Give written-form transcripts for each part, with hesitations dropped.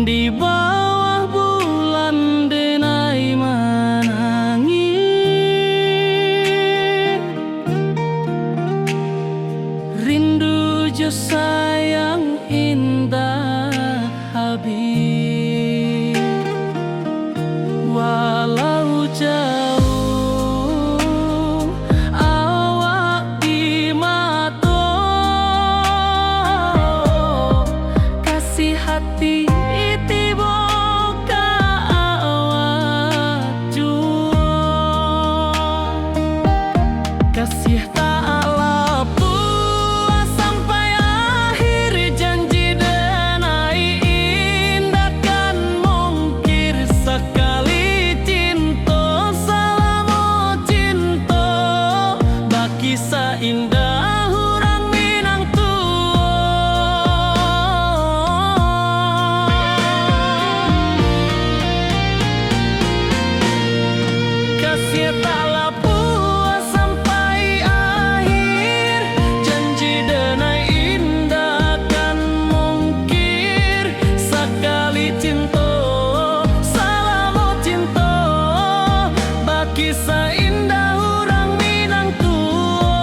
Di bawah bulan denai menangis, rindu jo sayang indah habis. Walau jauh awak di mata, kasih hati kasih tak puas sampai akhir, janji denai indah kan mungkir sekali cinta, selama cinta baki seindah orang Minang tua. Kasih taklah puas sampai akhir, janji denai indah kan mungkir sekali cinta, selama cinta baki seindah orang Minang tua.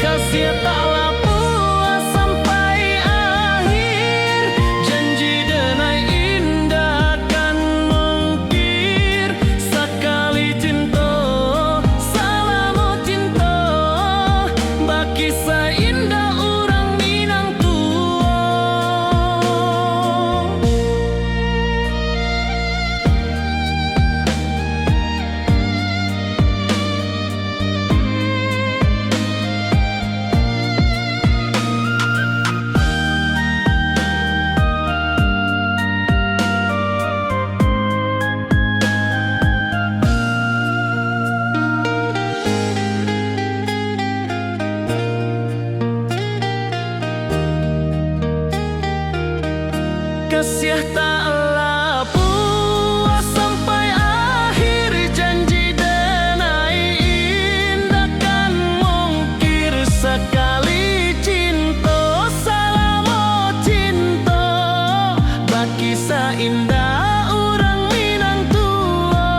Kasih taklah puas sampai akhir, janji denai indah kan mungkir sekali cinta, selama cinta baki seindah orang Minang tua. Kasih taklah puas sampai akhir, janji denai indah kan mungkir sekali cinta, selama cinta baki seindah orang Minang tua.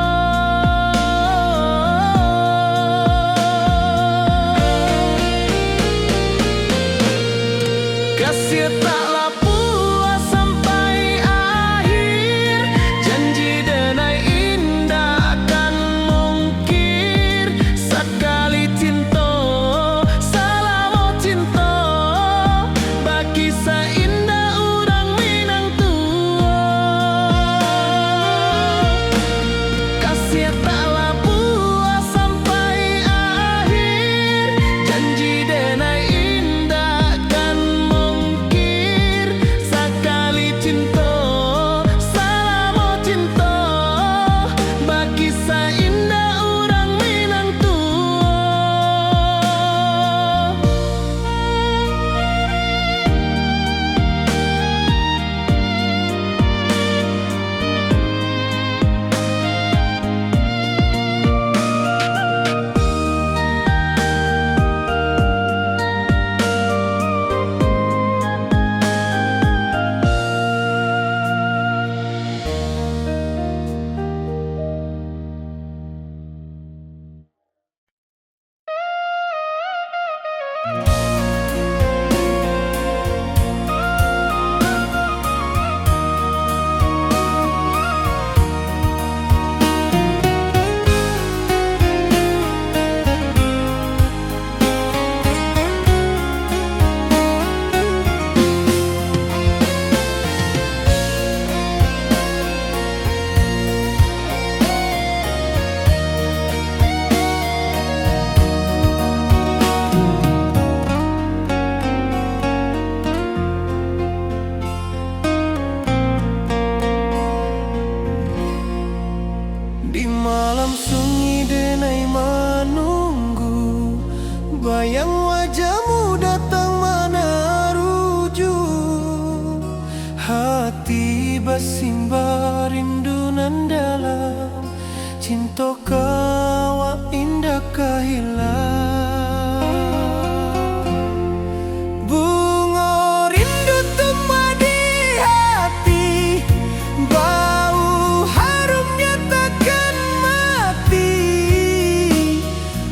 Kasih taklah puas sampai akhir, janji denai indah kan mungkir sekali cinta, selama cinta baki seindah orang Minang tua. Kasih taklah puas sampai akhir, janji denai indah kan mungkir basimba rindu nan dalam, cinta kawa indah kahilang. Bunga rindu tumbuh di hati, bau harumnya takkan mati.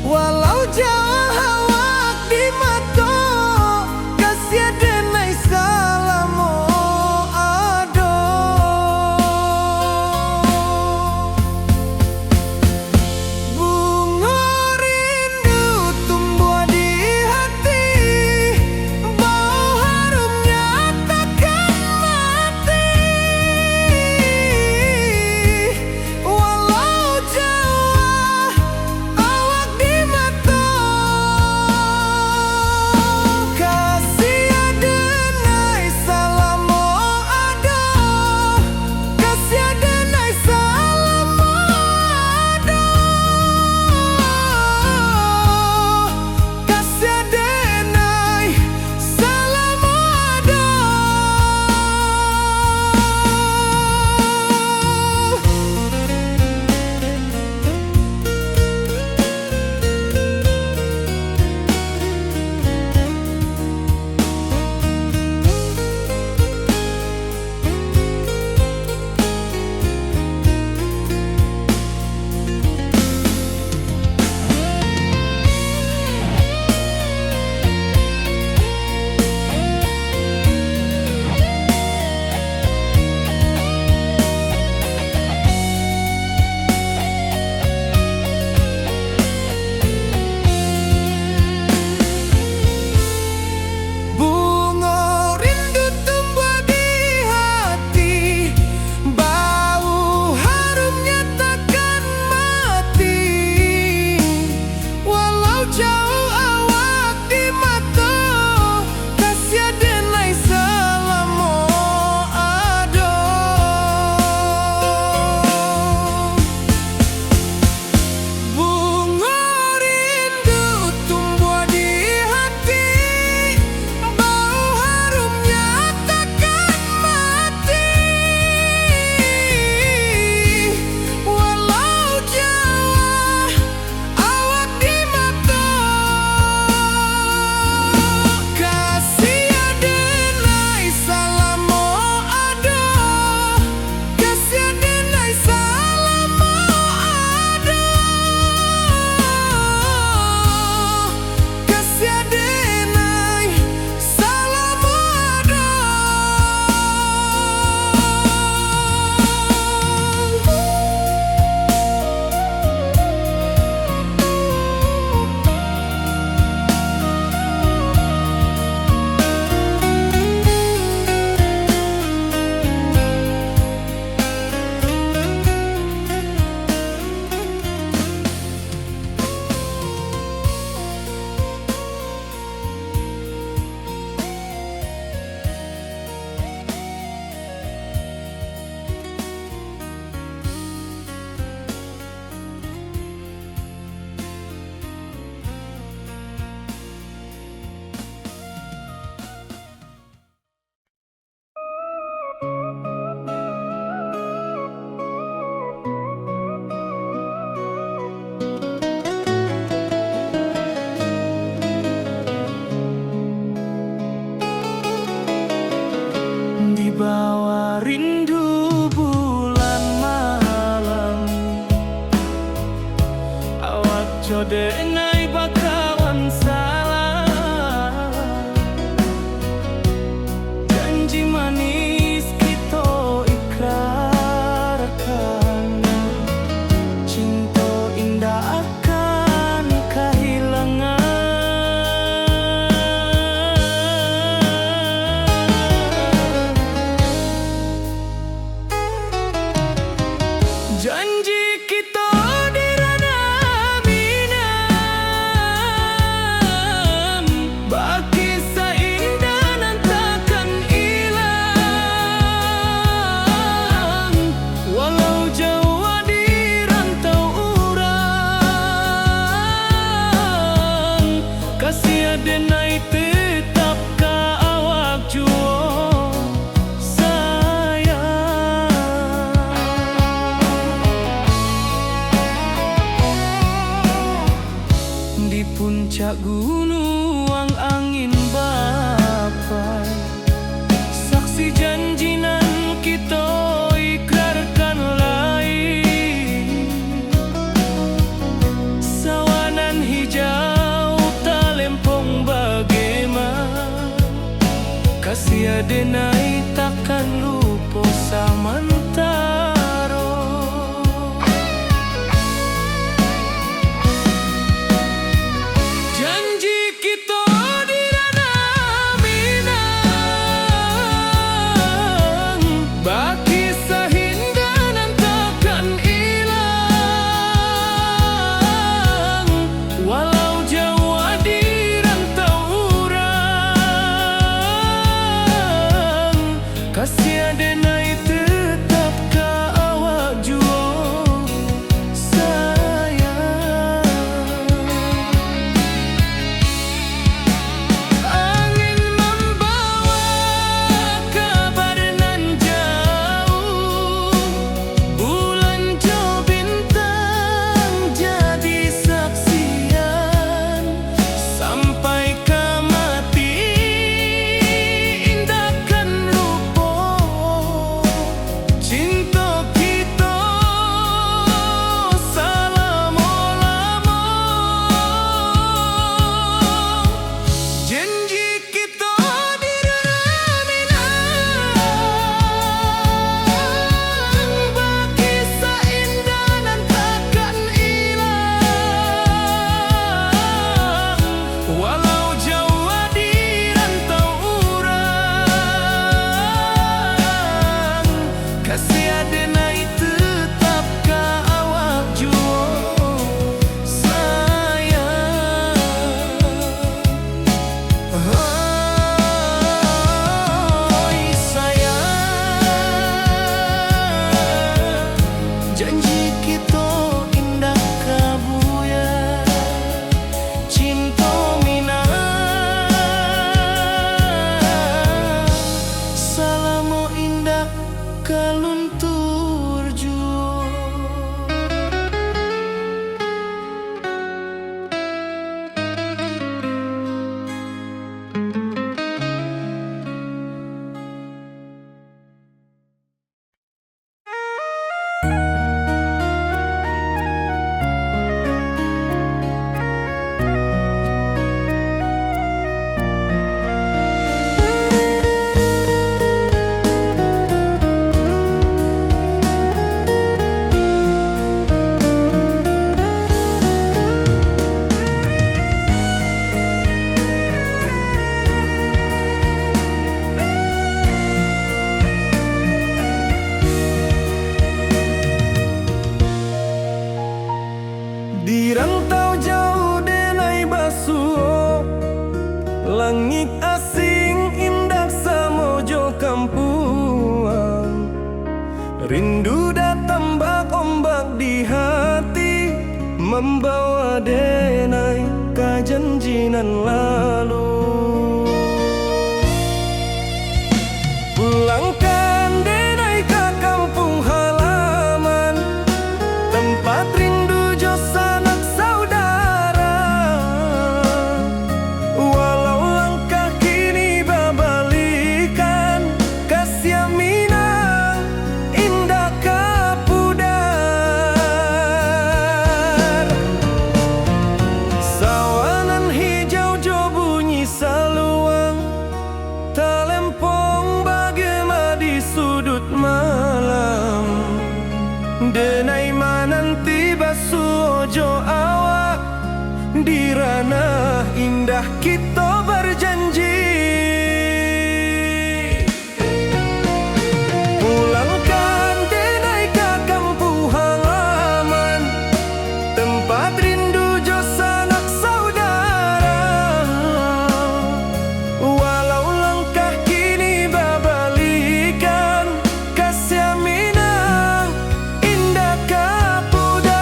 Walau jauh awak di mata, kasih denai salamo ado. Bunga rindu tumbuh di hati, bau harumnya takkan mati. Walau jauh awak di mata, kasih denai salamo ado, kasih denai salamo ado, kasih denai salamo ado. Bunga rindu tumbuh di hati, bau harumnya takkan mati. Walau jauh awak di mata, kasih denai salamo ado. Bunga rindu tumbuh di hati, bau harumnya takkan mati. Walau jauh awak di mata, kasih denai salamo ado, kasih denai salamo ado, kasih denai salamo ado. Di bawah rindu bulan malam, awak jodenai bakawan salah. Janji manis kita ikrarkan, cinta indah akan kehilangan. Janji kita di ranah bina, denai takkan lupa samantaro. Janji kita di ranah Minang, baki sahindanan takkan hilang. Walau jauh di rantau urang, kasih denai tetap ka awak jua sayang. Angin membawa kabar nan jauh, bulan jo bintang jadi saksian. Sampai ke mati indahkan lupa cinta kita selama-lama. Janji kita di ranah Minang, baki seindah nan takkan hilang. Walau jauh di rantau urang, kasih denai tetap ka awak jua sayang. Oi sayang, janji kita indah kabuya, cinta Minang selama indah kaluntur jua. Di rantau jauh denai basuh, langit asing indah samojo kampuang. Rindu datang bak ombak di hati, membawa denai ka janjinan lalu. Pulangkan denai ka kampung halaman, tempat rindu jo sanak saudara. Walau langkah kini babalikan, kasih Minang indah ka pudar. Sawangan hijau jo bunyi saluang, talempong bagema di sudut malam. Denai mananti basuh jo awak, di ranah indah kita berjanji. Pulangkan denai ka kampung halaman, tempat rindu jo sanak saudara. Walau langkah kini babalikan, kasih Minang indah ka pudar.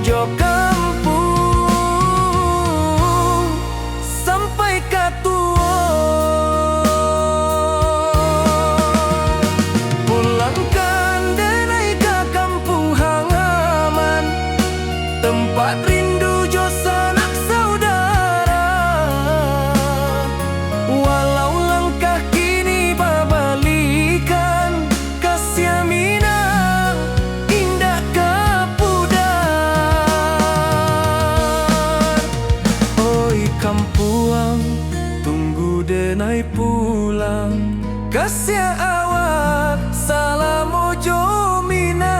jo kampung sampai ka tuo. Pulangkan denai ka kampung halaman, tempat rindu jo sanak saudara. Walau langkah kini babalikan, kasih minang indah ke pudar. Oi kampuang, tunggu denai pulang, kasih awak salam ojo minang.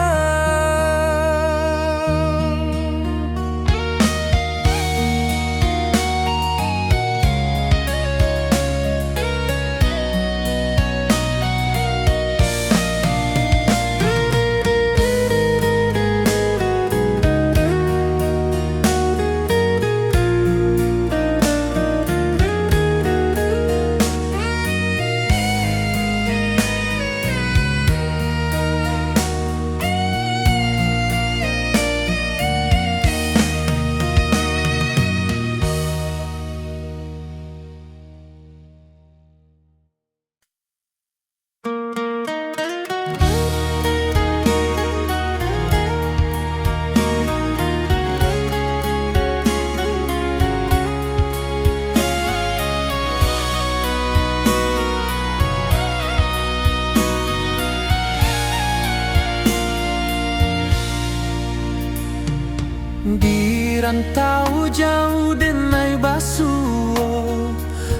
Di rantau jauh denai basuo,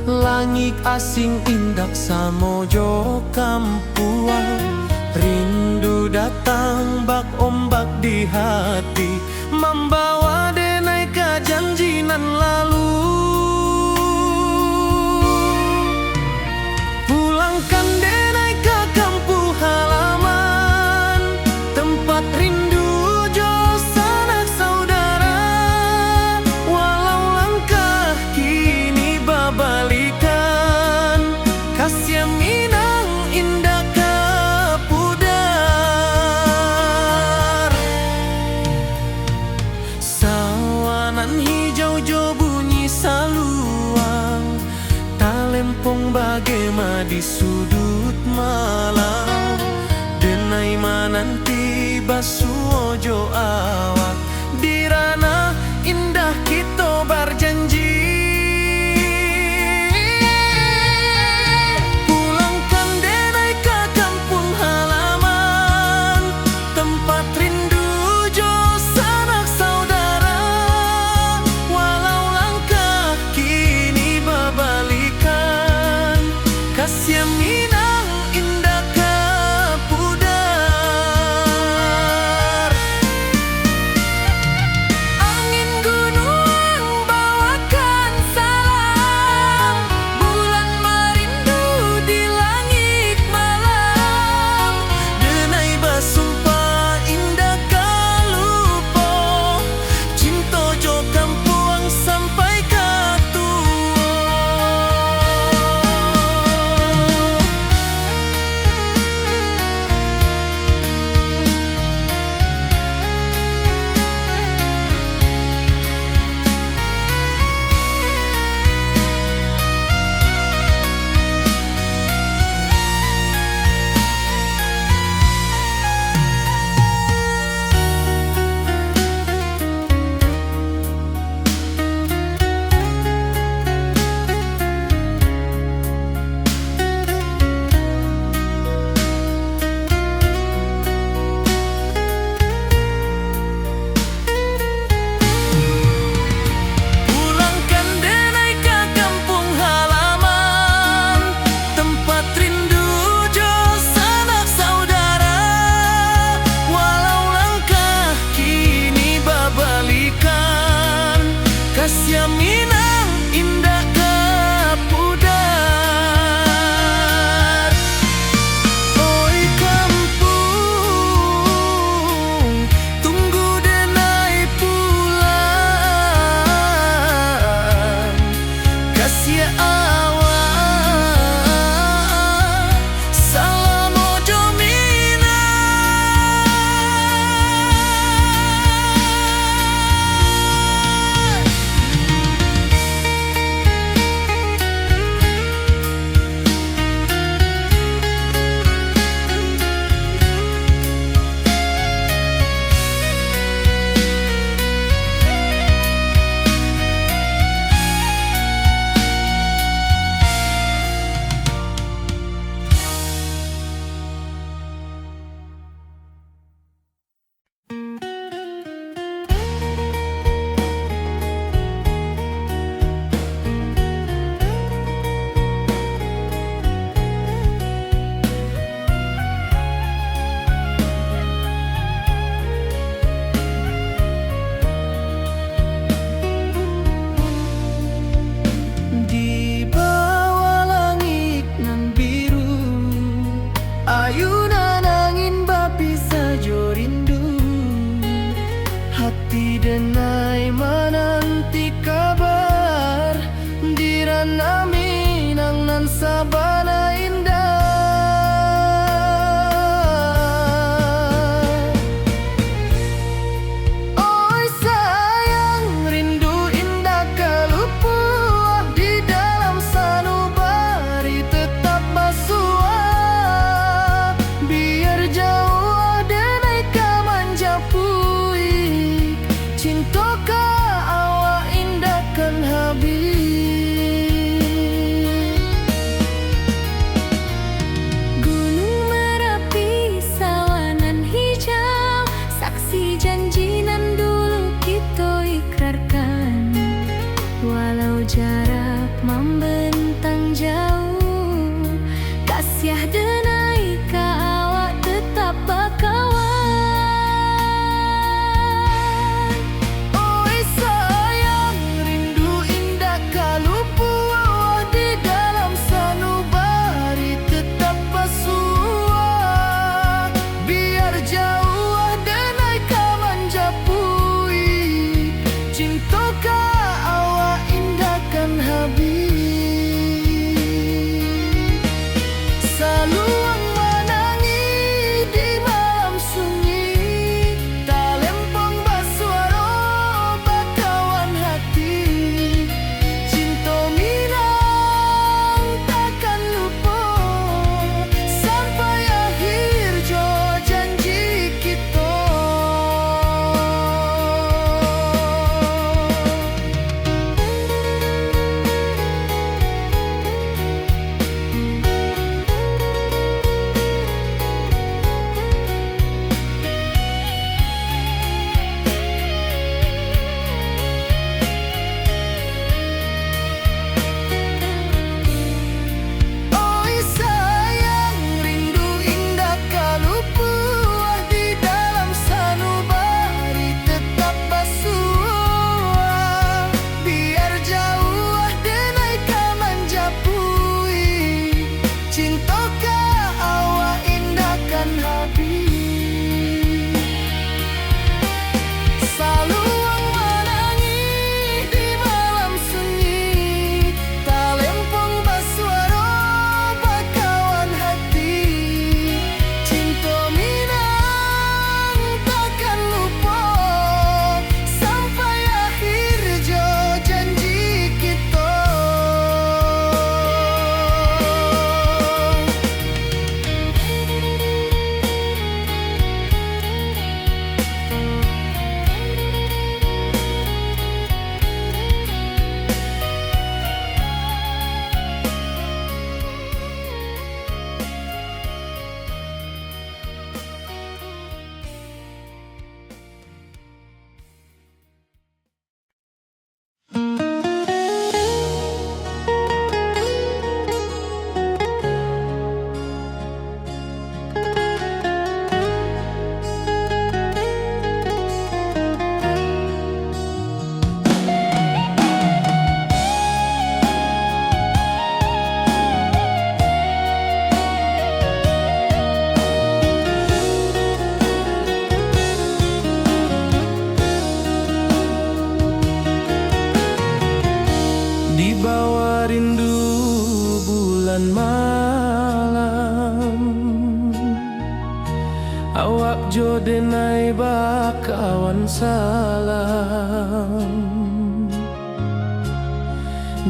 langit asing indak samojo kampuang. Rindu datang bak ombak di hati, membawa denai ke janji nan lalu. Pulangkan denai ke kampung halaman, tempat rindu jo sanak saudara. Walau langkah kini babalikan, kasih minang indah ke pudar. Sawanan hijau jo bunyi saluang, talempong bagema di sudut malam. Denai mananti basuo jo awak, di ranah indah kita berjanji. Pulangkan denai ke kampung halaman, tempat rindu jo sanak saudara. Walau langkah kini babalikan, kasih minang indah ke pudar. Angin gunung bawakan salam, bulan merindu di langit malam. Denai basumpah indah kalupo, cinta jo kampuang sampai ka tuo. awak jo denai bakawan salam.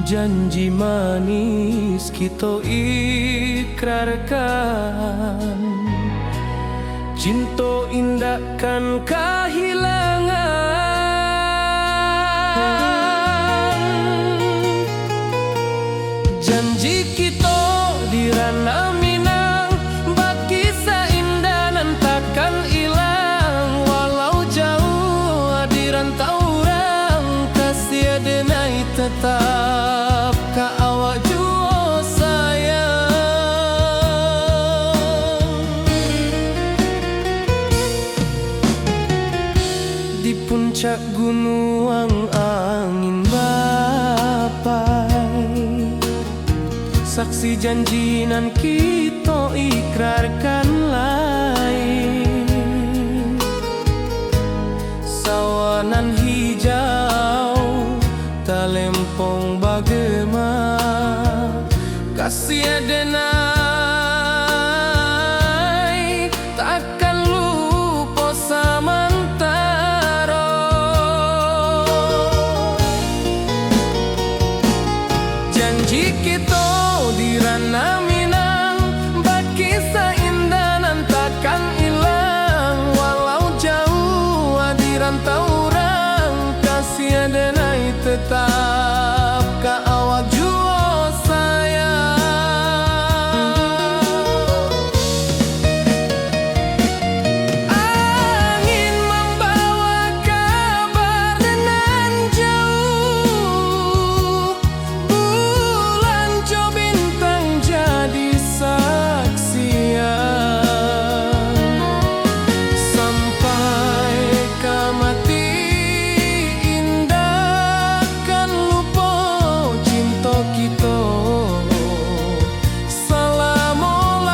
Janji manis kita ikrarkan, cinta indah kan kehilangan. Janji kita di ranah Minang, bakisah indah nan takkan hilang. Walau jauh di rantau orang, kasih denai tetap ka awak jua sayang. Di puncak gunung angin bapai, saksi janji nan kita ikrarkan lain. Sawanan hijau talempong bagema, kasih denai takkan lupa samantara. Janji kita di ranah Minang, bakisah indah nan takkan hilang. Walau jauh di rantau orang, kasih denai tetap ka awak jua sayang. Angin membawa kabar nan jauh, bulan jo bintang jadi saksian. Sampai ka mati indah kan lupa cinta kita selama-lama.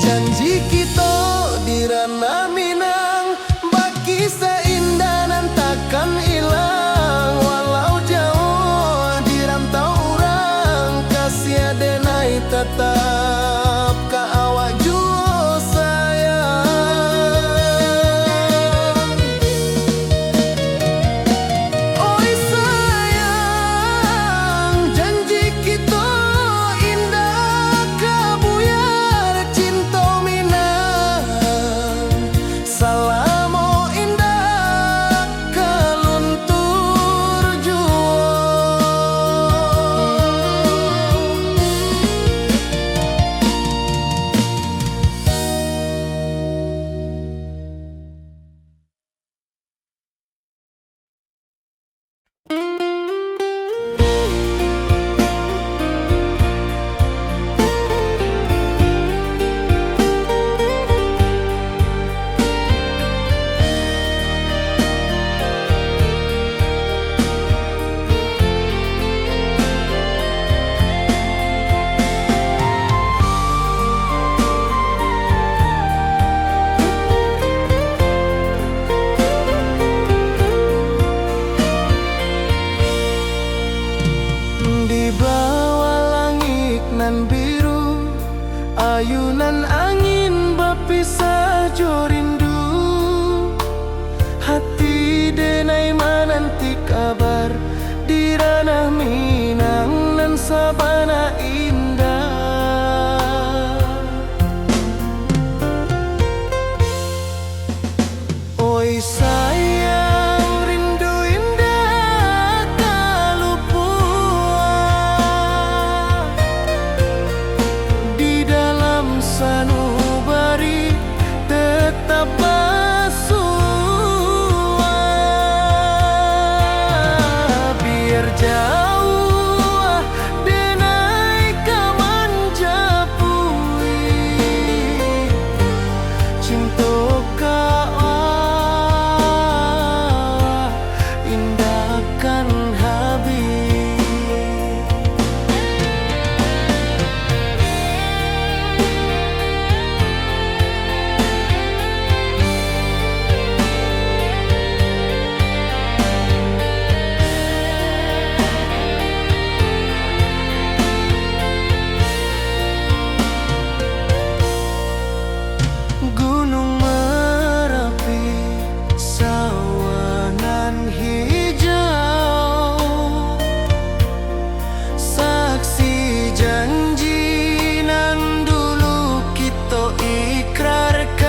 Janji kita di ranah Minang, bakisah indah nan takkan hilang. Walau jauh di rantau orang, kasih denai tetap ka awak jua sayang. Oi sayang, janji kita indah kabuyar cinta Minang. Salamo indah kaluntur jua. Di bawah langit nan biru, ayunan angin berpisah jo rindu. Hati denai menanti kabar di ranah Minang nan sabana indah. Oi sayang, rindu indah kalupua di dalam sanubari tetap bersua. jauh denai ka manjapui cinta ka indahkan habis Gunung Merapi, sawanan hijau, saksi janji nan dulu kita ikrarkan.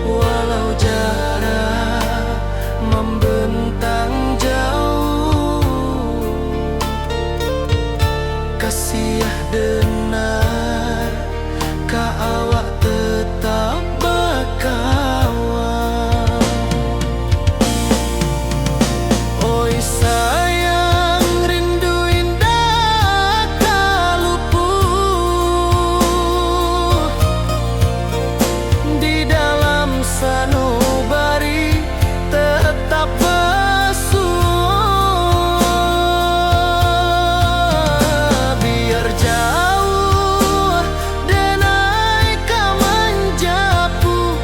Walau jarak membentang jauh, kasih denar ka awak tetap berkawan. Oi sayang, rindu indah tak luput di dalam sanubari tetap bersua. Biar jauh denai ka manjapui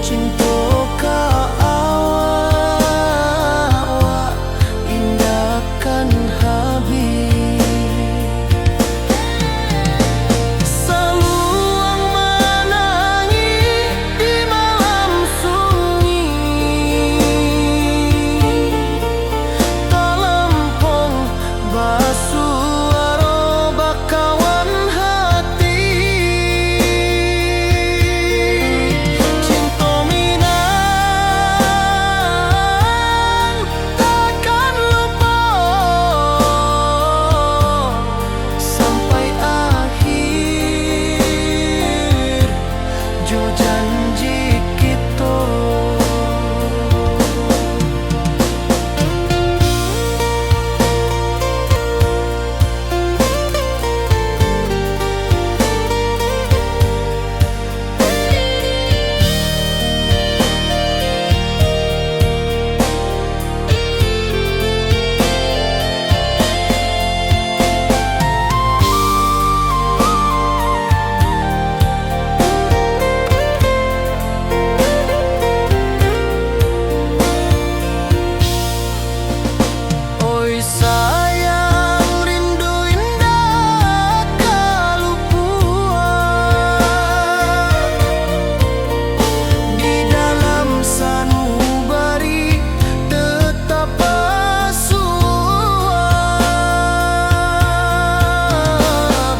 cinta ka awak indahkan habis. Saluang menangis di malam sunyi, talempong basuaro bakawan hati. Cinta Minang takkan lupa sampai akhir jo janji kita. Oi sayang, rindu indah ka luput di dalam sanubari tetap bersua.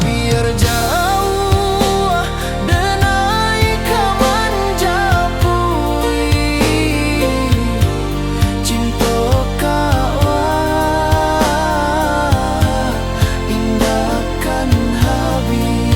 Biar jauh denai ka manjapui cinta ka indahkan habis.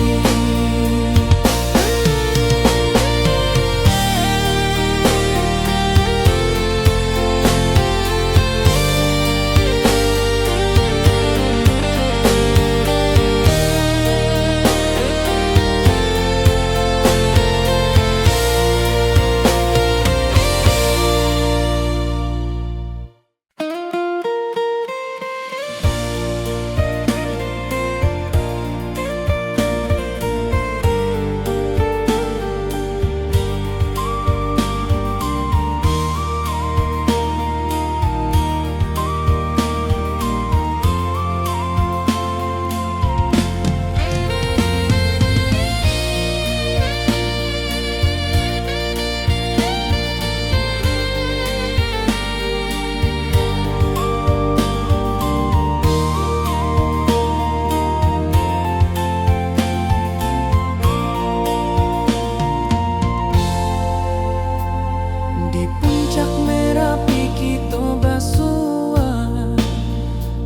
Di puncak Merapi kita bersua,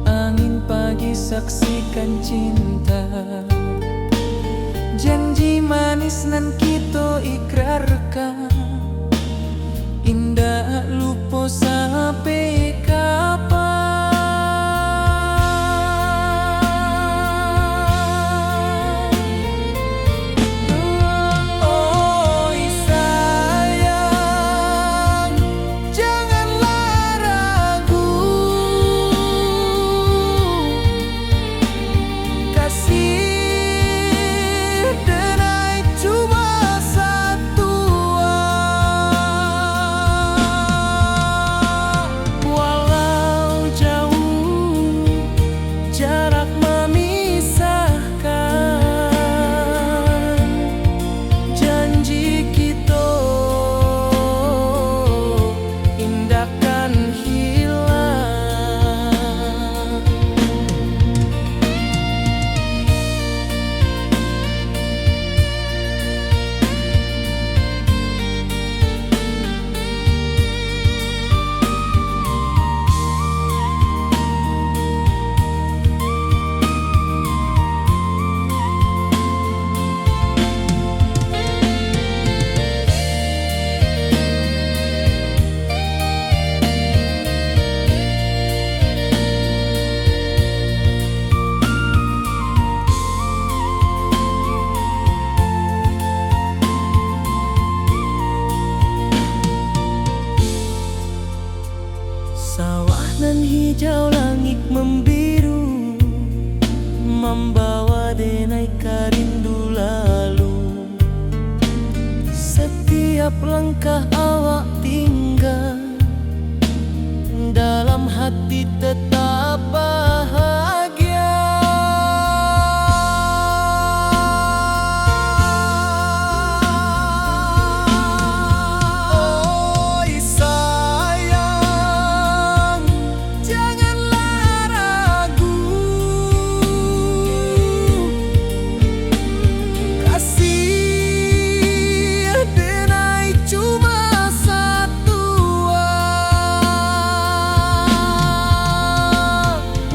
angin pagi saksikan cinta. Janji manis nan kita ikrarkan, membawa denai rindu lalu. Setiap langkah awak tinggal, dalam hati tetap bahagia. Oi sayang, janganlah ragu, kasih denai cuma satu.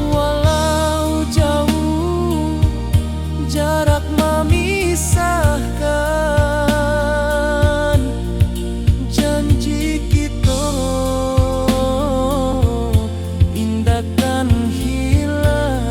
Walau jauh jarak memisahkan, janji kita indahkan hilang.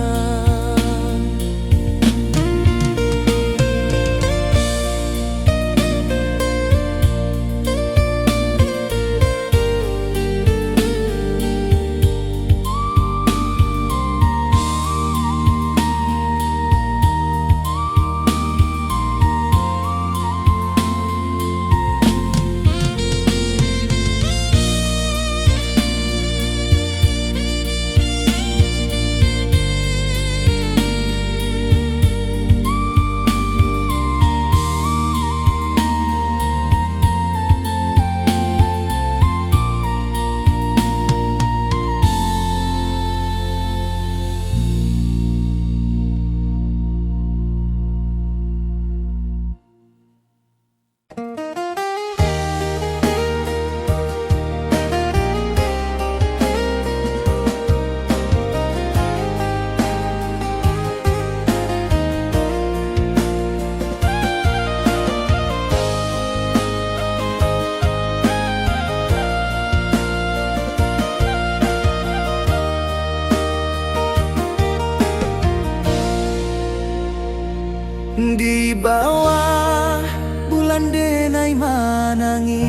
Di bawah bulan denai manangi,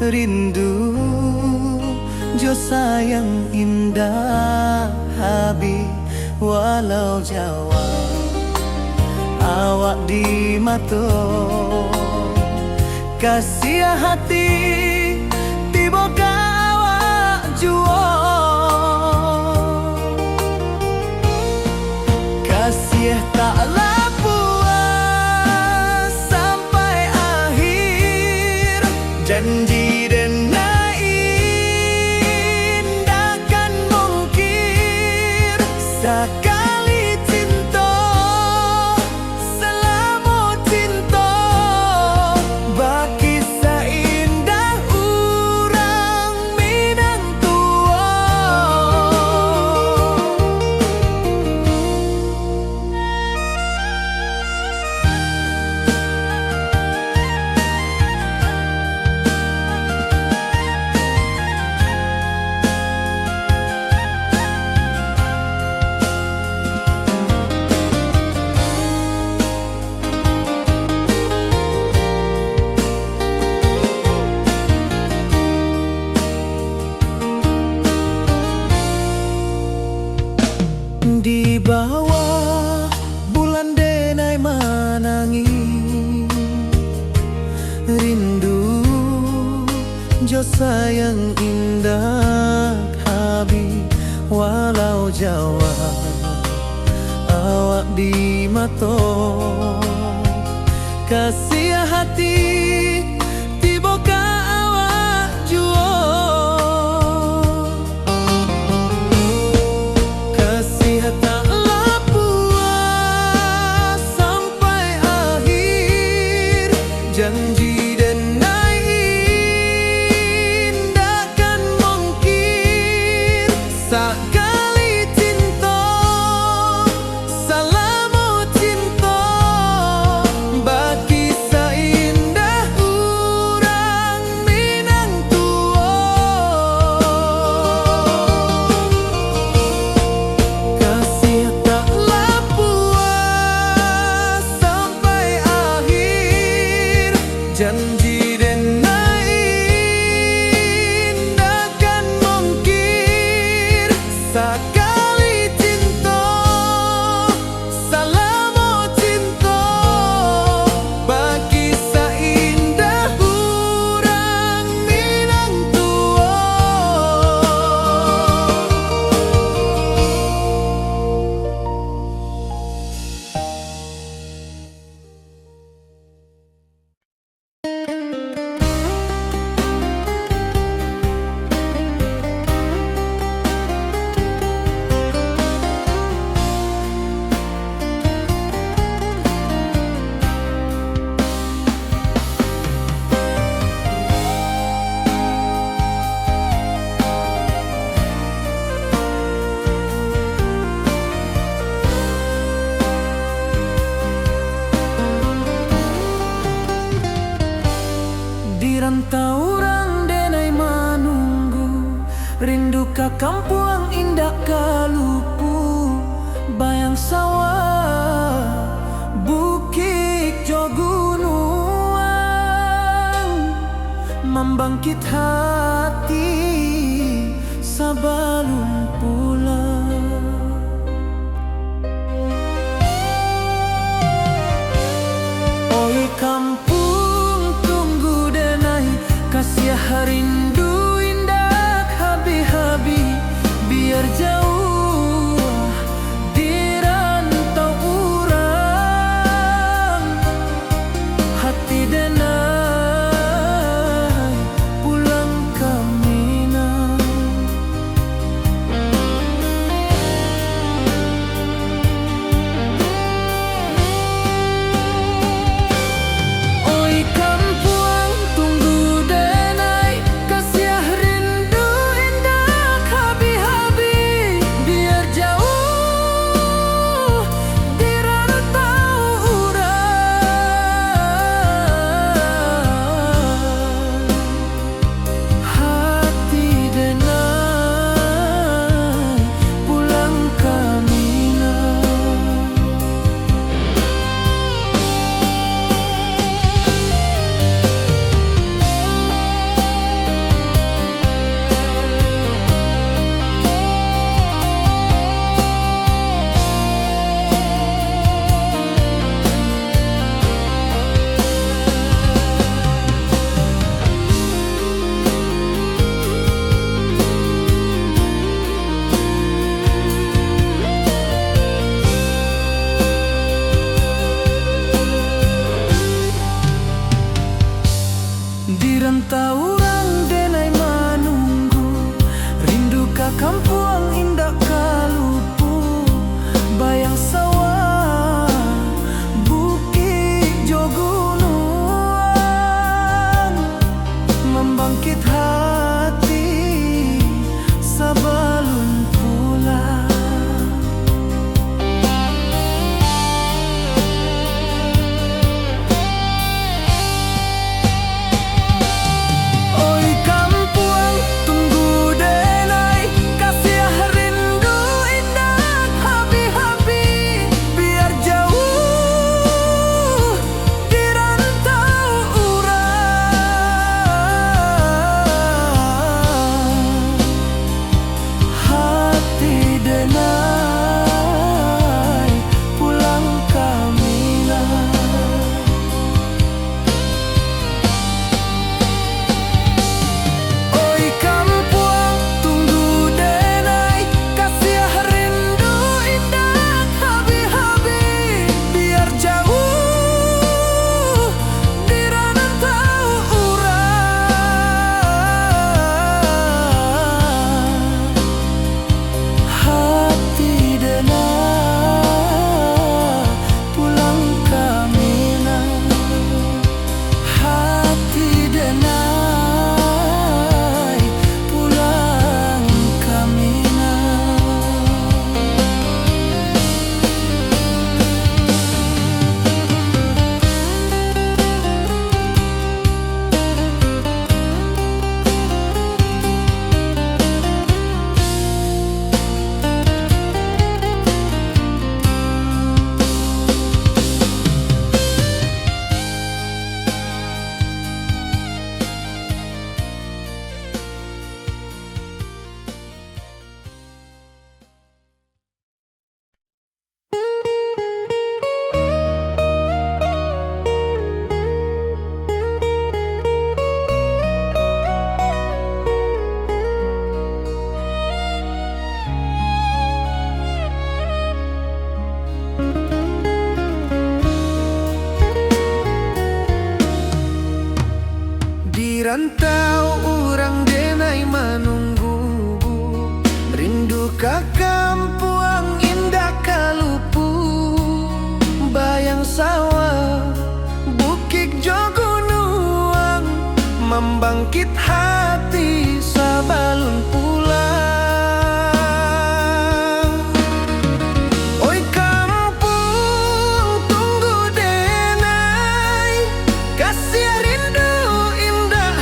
rindu jo sayang indah habi. Walau jauh awak di mato, kasih hati tiba awak jual. Kasih taklah puas sampai akhir, janji denai indahkan mungkir. Sekali cinta selama cinta, baki seindah urang Minang tua. Di bawah bulan denai manangi, rindu jo sayang indah habi. Walau jauh awak di mato, kasih hati tiba awak jual. Janji denai indahkan mungkir. Sekali cinta selama cinta, baki seindah urang Minang tua. Kasih taklah puas sampai akhir, janji denai indahkan mungkir. Sekali cinta rantau orang denai manunggu, rindu ka kampung indah kalupu, bayang sawah, bukit jo gunung, membangkit hati sebelum pulang. Oi kampung tunggu denai, kasih rindu indah habi-habi, biar jauh di rantau urang, hati denai pulang ke Minang. Oi kampung tunggu denai, kasih rindu indah habi-habi, biar jauh di rantau urang, hati denai pulang ke Minang. Di rantau orang denai manunggu, rindu ka kampung indah kalupu, bayang sawah, bukit jo gunung, membangkit hati sebelum pulang. Oi kampung tunggu denai, kasih rindu indah habi-habi, biar jauh di rantau urang, hati denai pulang ke Minang. Oi kampung tunggu denai, kasih rindu indah habi-habi, biar jauh di rantau urang, hati denai pulang ke Minang, hati denai pulang ke Minang. Di rantau orang denai manunggu, rindu ka kampung indah kalupu, bayang sawah, bukit jo gunung, membangkit hati sebelum pulang. Oi kampung tunggu denai, kasih rindu indah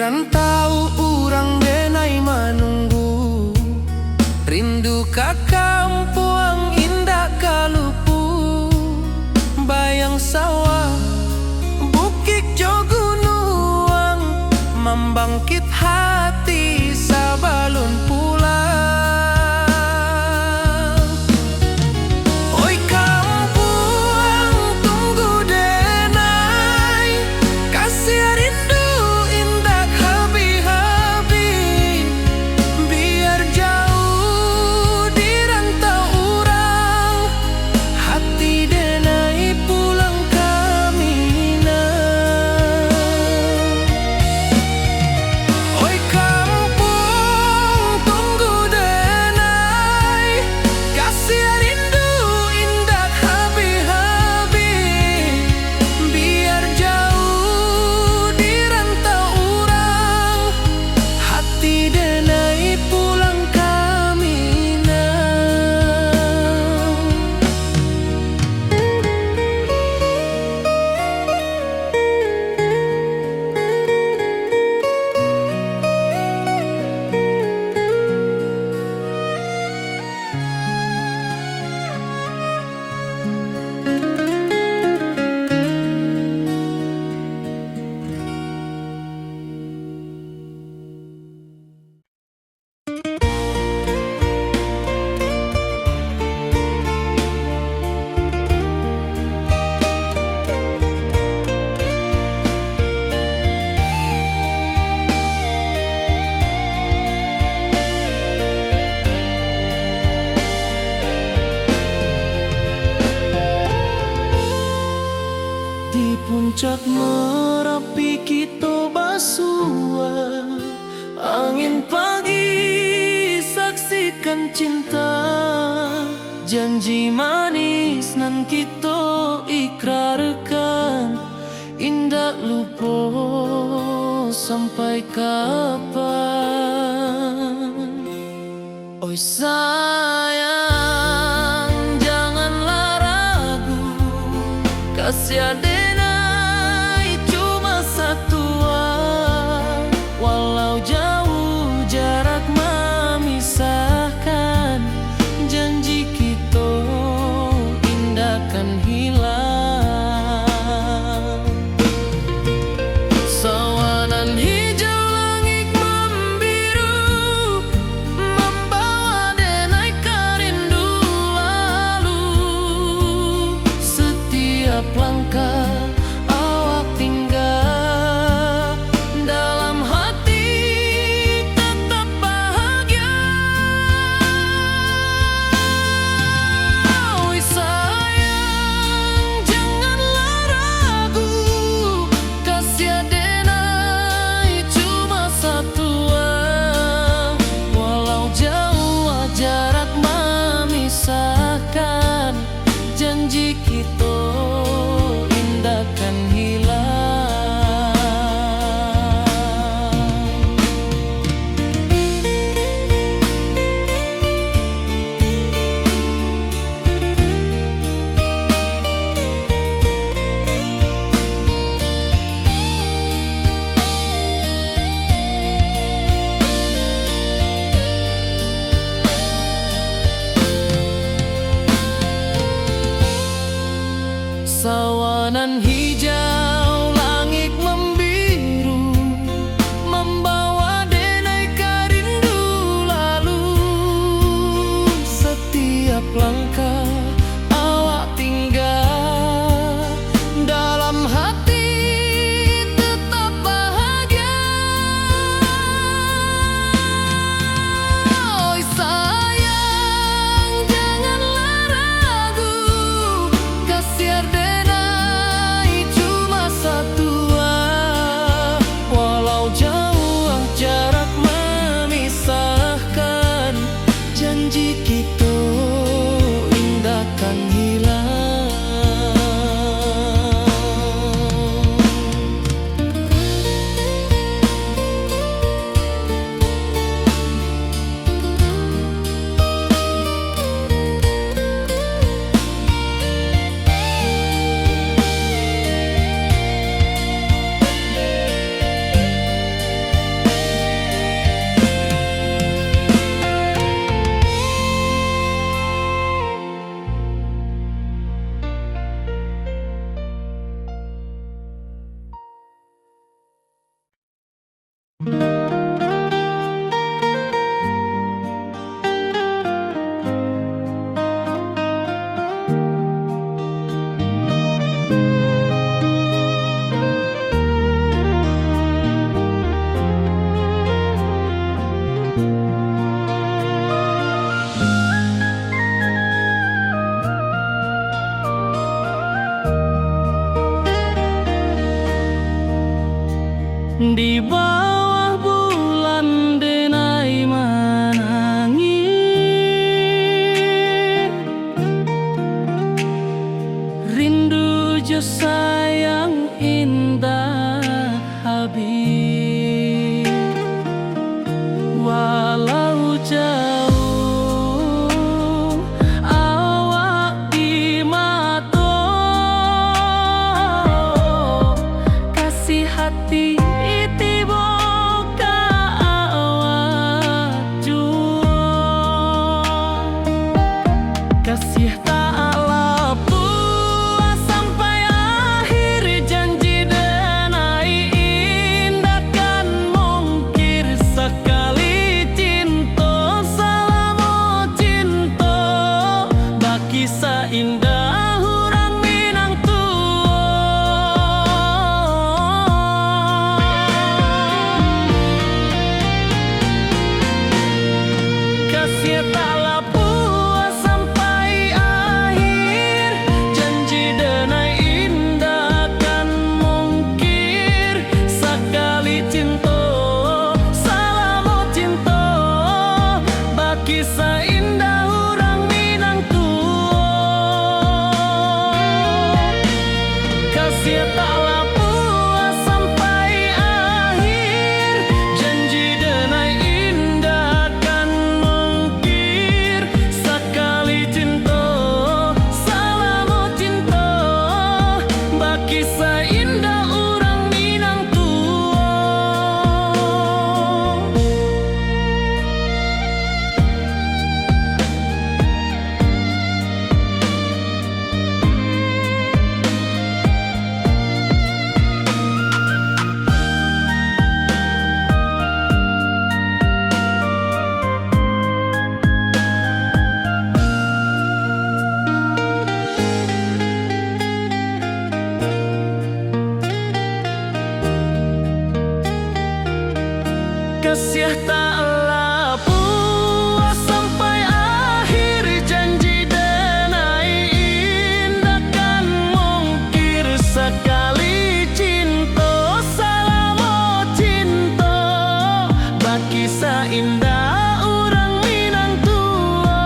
rantau urang denai manunggu, rindu ka kampung indah kalupu, bayang sawah bukit jo gunung, membangkit hati sabalun pulang. Oi kampung tunggu denai, kasih rindu indah habi-habi, biar jauh di rantau urang, hati denai pulang kami nah. Oi kampung tunggu denai, kasih rindu indah habi-habi, biar jauh di rantau urang, hati denai pulang kami nah. Di puncak Merapi kita basua, angin pagi saksikan cinta, janji manis nan kita ikrarkan, indah lupa sampai kapan. Oi sayang janganlah ragu, kasih denai cuma satu, walau jauh jarak memisahkan, janji kita indah kan hilang. Sawanan hijau langit membiru, membawa denai karindu lalu, setiap langkah awak tinggal, dalam hati tetap bahagia. Oi sayang janganlah ragu, kasih denai cuma satu, walau jauh jarak memisahkan, janji kita indah kan hilang. Sawanan hijau langit membiru, membawa denai karindu lalu, setiap langkah awak tinggal, dalam hati tetap bahagia. Oi sayang janganlah ragu, kasih denai cuma Di bawah bulan denai menangi, rindu jo sayang indah habis. Walau jauh awak di mata, kasih hati kasih tak puas sampai akhir, janji denai indah kan mungkir. Sekali cinta selama cinta, baki seindah hurang Minang tua. Kasih tak kisah indah orang Minang tua. Kasih taklah puas sampai akhir, janji denai indah kan mungkir. Sekali cinta selama cinta, baki seindah orang Minang tua.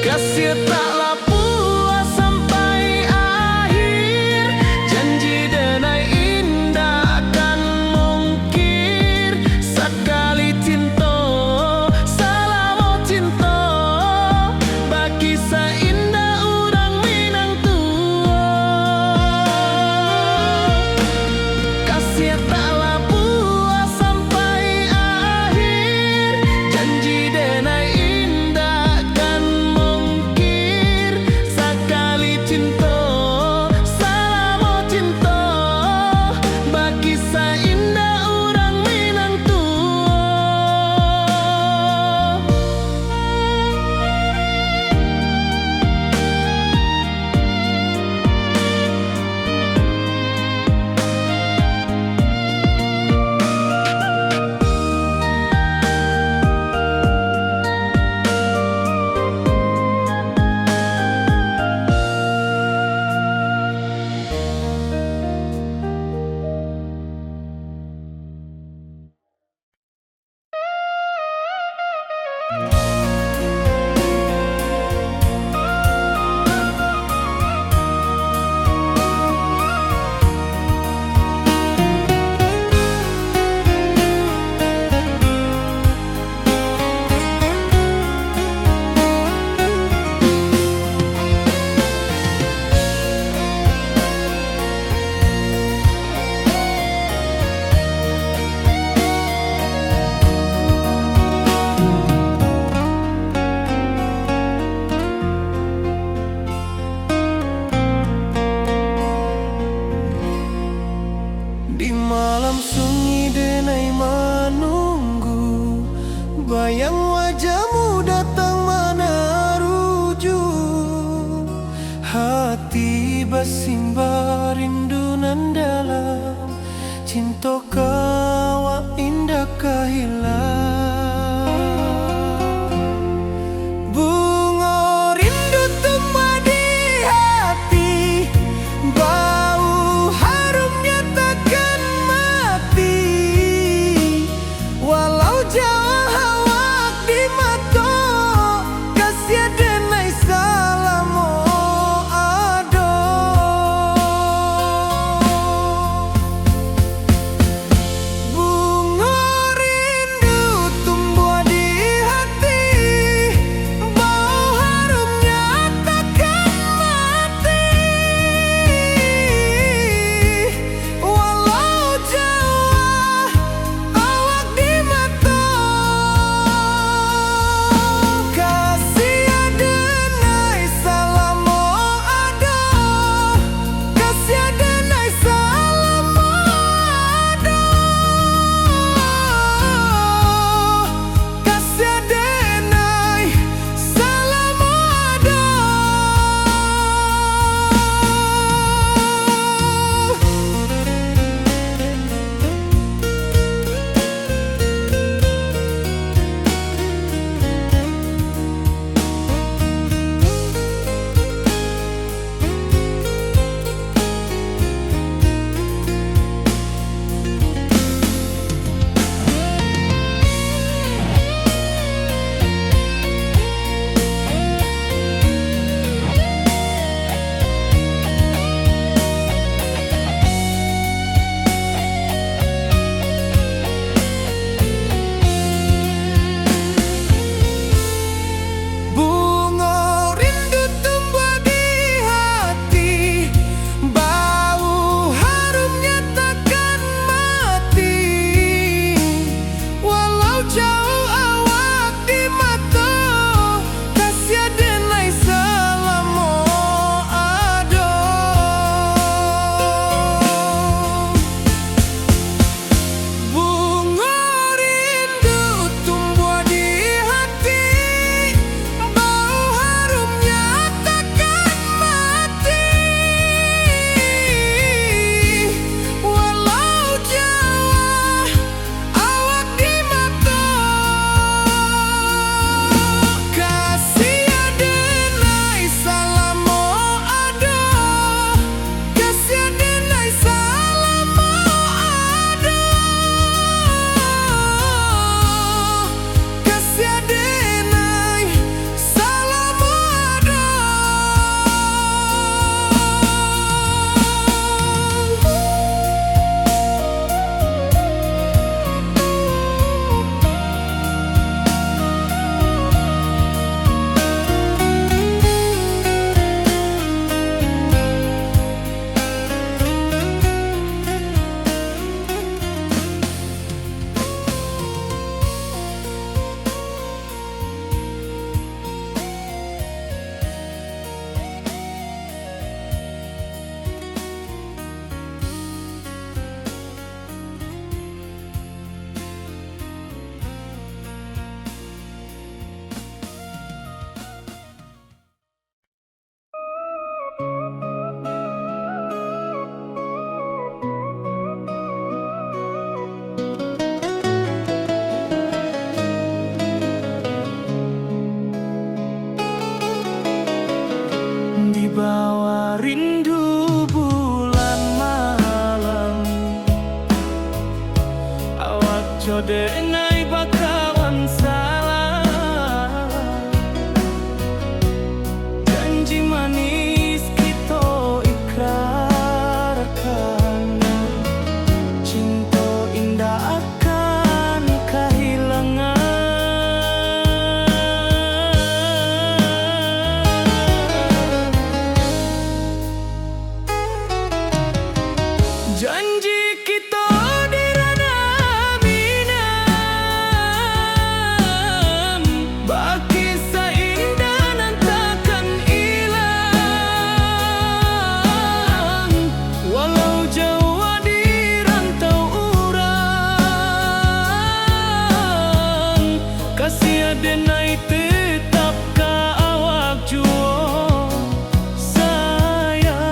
Kasih taklah puas sampai akhir, janji denai indah kan mungkir. Sekali cinta selama cinta, baki seindah orang Minang tua. Kasih taklah bayang wajahmu datang mana rujuk. Hati bersimba rindu nan dalam, cinta kawa indah kehilang. Bunga rindu rindu bulan malam. Awak jodenai bakawan salah. Janji manis kita ikrarkan, cinta indah akan kehilangan. Janji kita di ranah minam, baki seindah nan takkan hilang. Walau jauh di rantau urang, kasih adenai tetap ka awak juo sayang.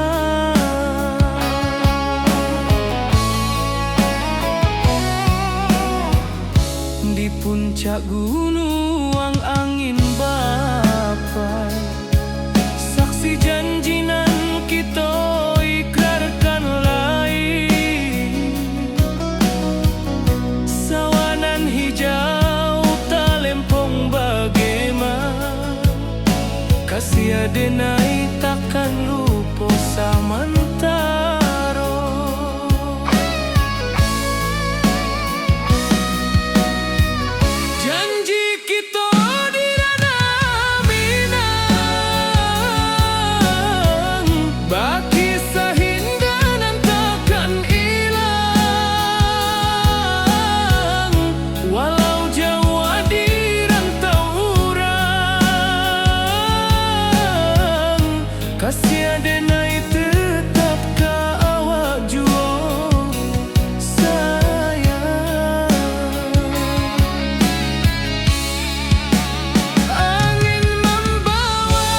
Di puncak gunung angin bapai, saksi janji nan kita ikrarkan lain. Sawanan hijau talempong bagaimana, kasih adenai takkan lupa samantara. Janji kita di ranah minang, baki sahinda nan takkan hilang. Walau jauh di rantau urang, kasih adenai tetap ka awak juo sayang. Angin membawa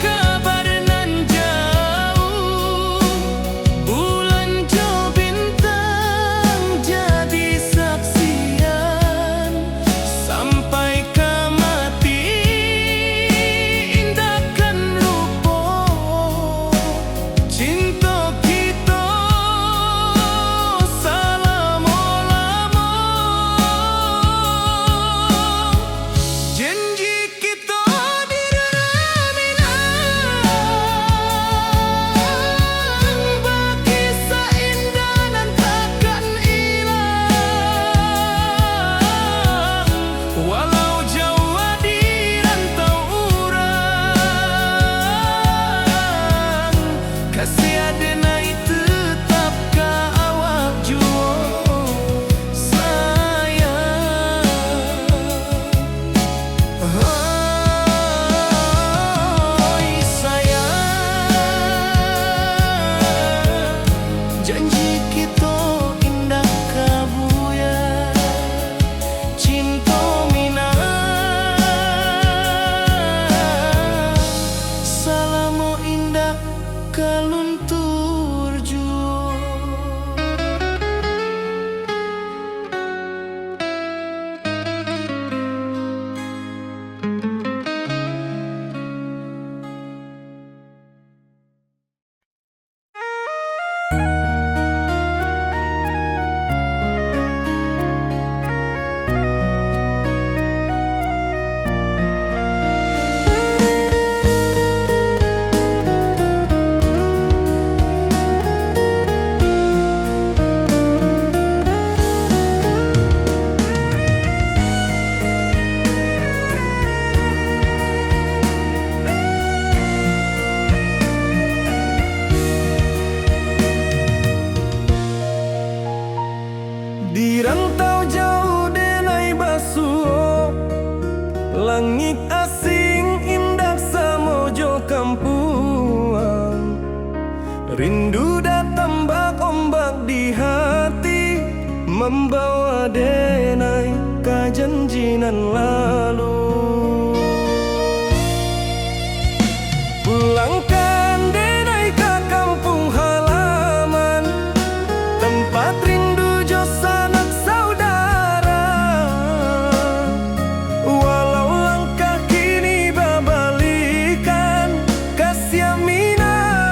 kabar nan jauh, bulan jo bintang jadi saksian. Sampai ke mati indahkan lupa, cinta kita selama-lama. Janji kita di ranah minang, baki seindah nan takkan hilang. Walau jauh di rantau urang, kasih adenai tetap ka awak juo sayang. Oi sayang, janji kita indah kabuya, cinta minang, salamo indah kaluntur juo. Di rantau jauh denai basuh, langit asing indah samojo kampuang. Rindu datang bak ombak di hati, membawa denai ka janjinan lalu. Pulangkan denai ka kampung halaman, tempat rindu jo sanak saudara. Walau langkah kini babalikan, kasih mina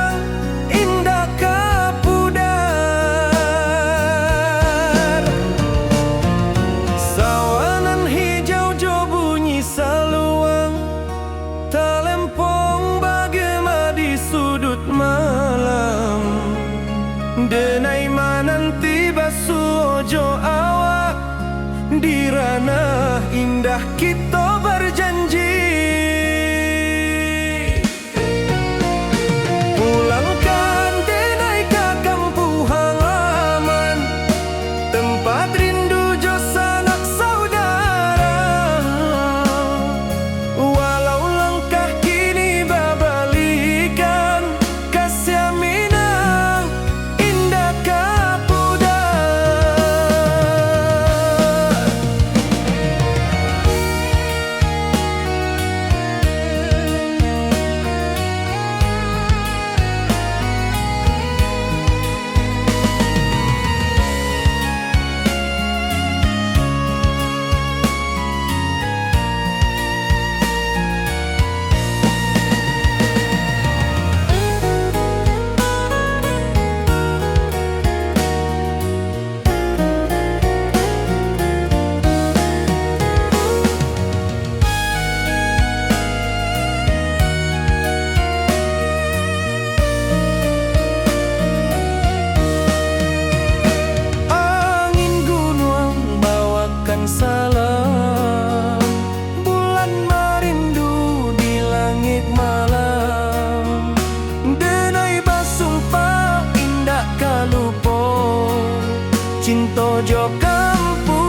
kita berjanji. Pulangkan denai ke kampung halaman, tempat rindu jo sanak saudara. Walau langkah kini babalikan, kasih minang indah kapudar. Angin gunung bawakan salam, bulan merindu di langit malam. Denai basumpah indah kalupo, cinta jo kampung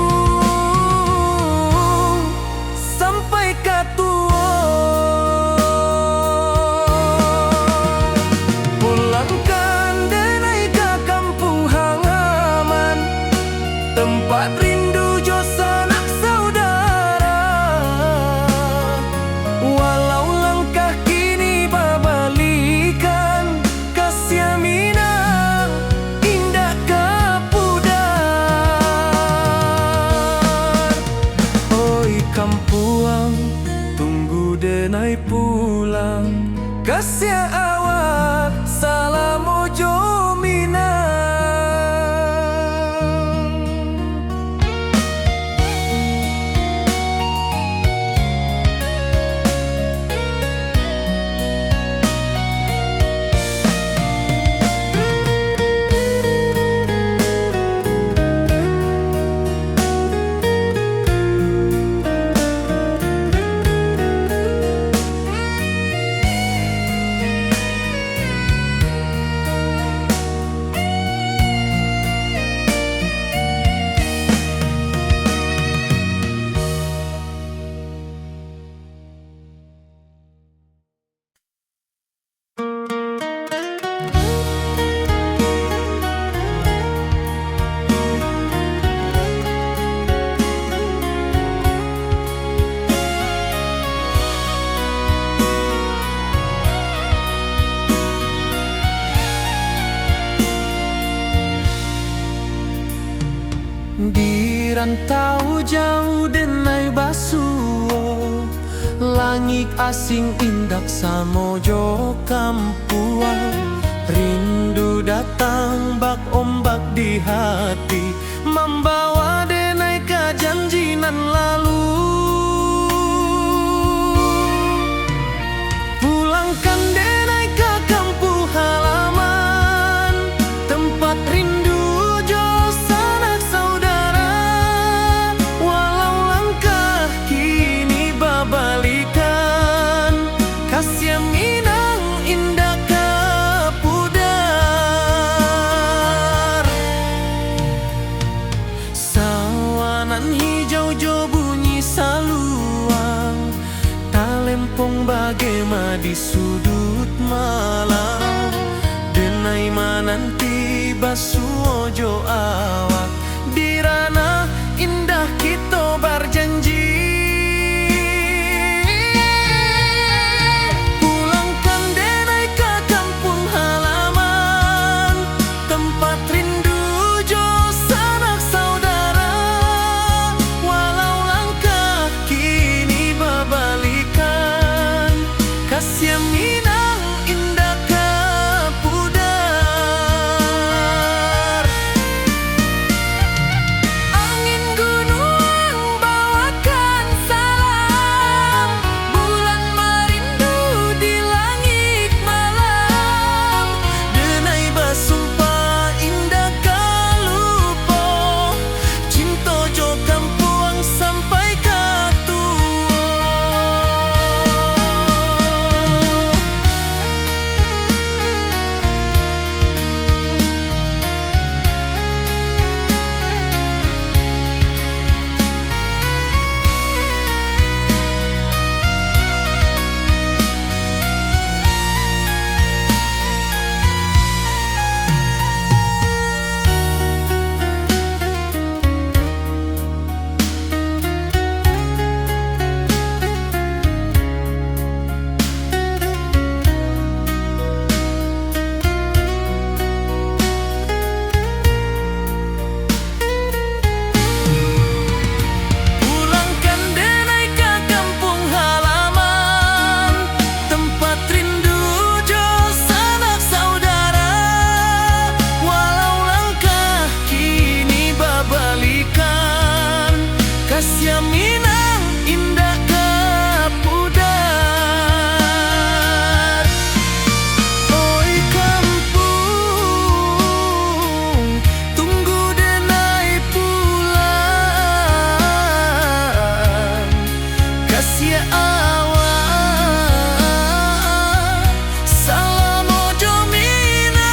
sampai katua. Pulangkan denai ke kampung halaman, tempat rindu jo sanak saudara. Walau langkah kini babalikan, kasih minang indah kapudar. Oi kampuang, tunggu denai pulang, kasih awak salam ojo minang. Di rantau jauh denai basuo, langit asing indak samojo kampuang. Rindu datang bak ombak di hati, membawa denai ke janji nan lalu. Pulangkan denai ke kampung halaman, tempat rindu jo sanak saudara. Walau langkah kini babalikan, kasih minang indah kapudar. Sawanan hijau jo bunyi saluang, talempong bagema di sudut malam. Denai mananti basuo jo awak, di ranah indah kita berjanji. Pulangkan denai ke kampung halaman, tempat rindu jo sanak saudara. Walau langkah kini babalikan, kasih minang indah kapudar. kasih awak salam ojo mina.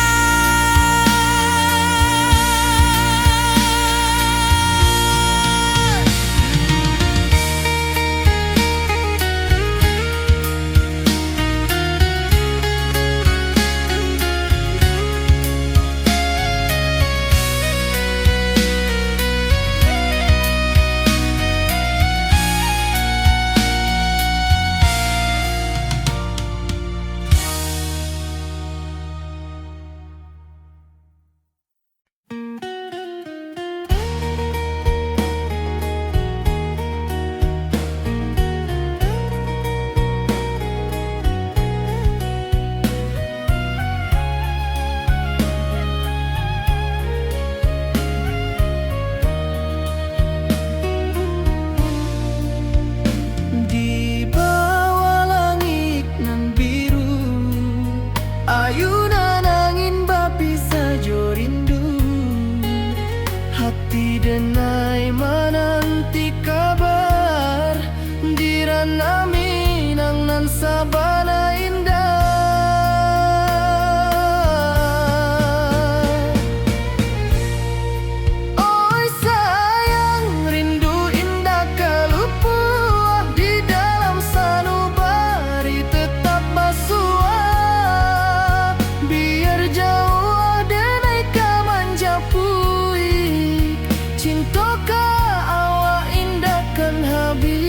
Di bawah langit nan biru, ayunan angin bapi sajo rindu. Hati denai menanti kabar, di ranah Minang nan sabana indah. Oi sayang, rindu indah kalupua di dalam sanubari tetap basua. Biar jauh denai ka manjapui, cinta ka awak indah kan habis.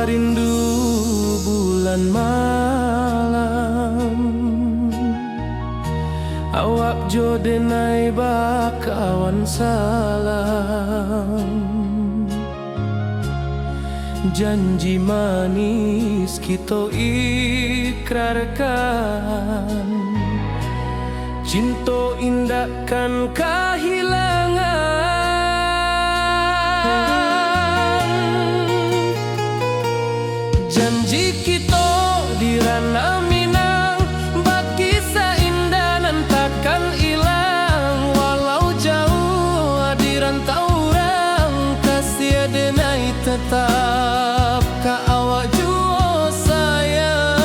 rindu bulan malam, awak jo denai bakawan salam. Janji manis kita ikrarkan, cinta indahkan kehilangan. Janji kita di ranah Minang, bakisah indah nan takkan hilang. Walau jauh di rantau orang, kasih denai tetap ka awak jua sayang.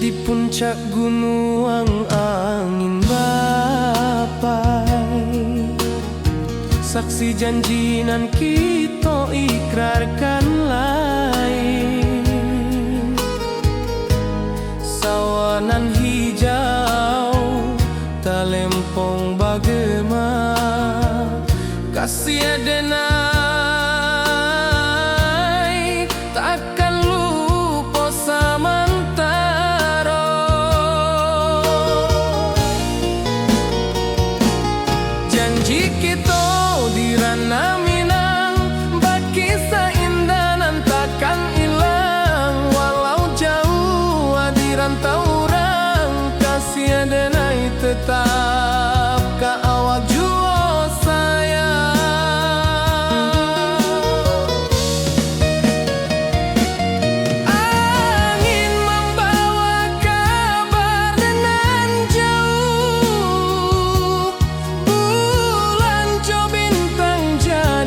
Di puncak gunung angin bapai, saksi janji nan kita ikrarkan lain. Sawanan hijau talempong bagema, kasih denai takkan lupa samantara. Janji kita di ranah Minang, bakisah indah nan takkan hilang. Walau jauh di rantau orang, kasih denai tetap ka awak jua sayang. Angin membawa kabar nan jauh, bulan jo bintang jaya.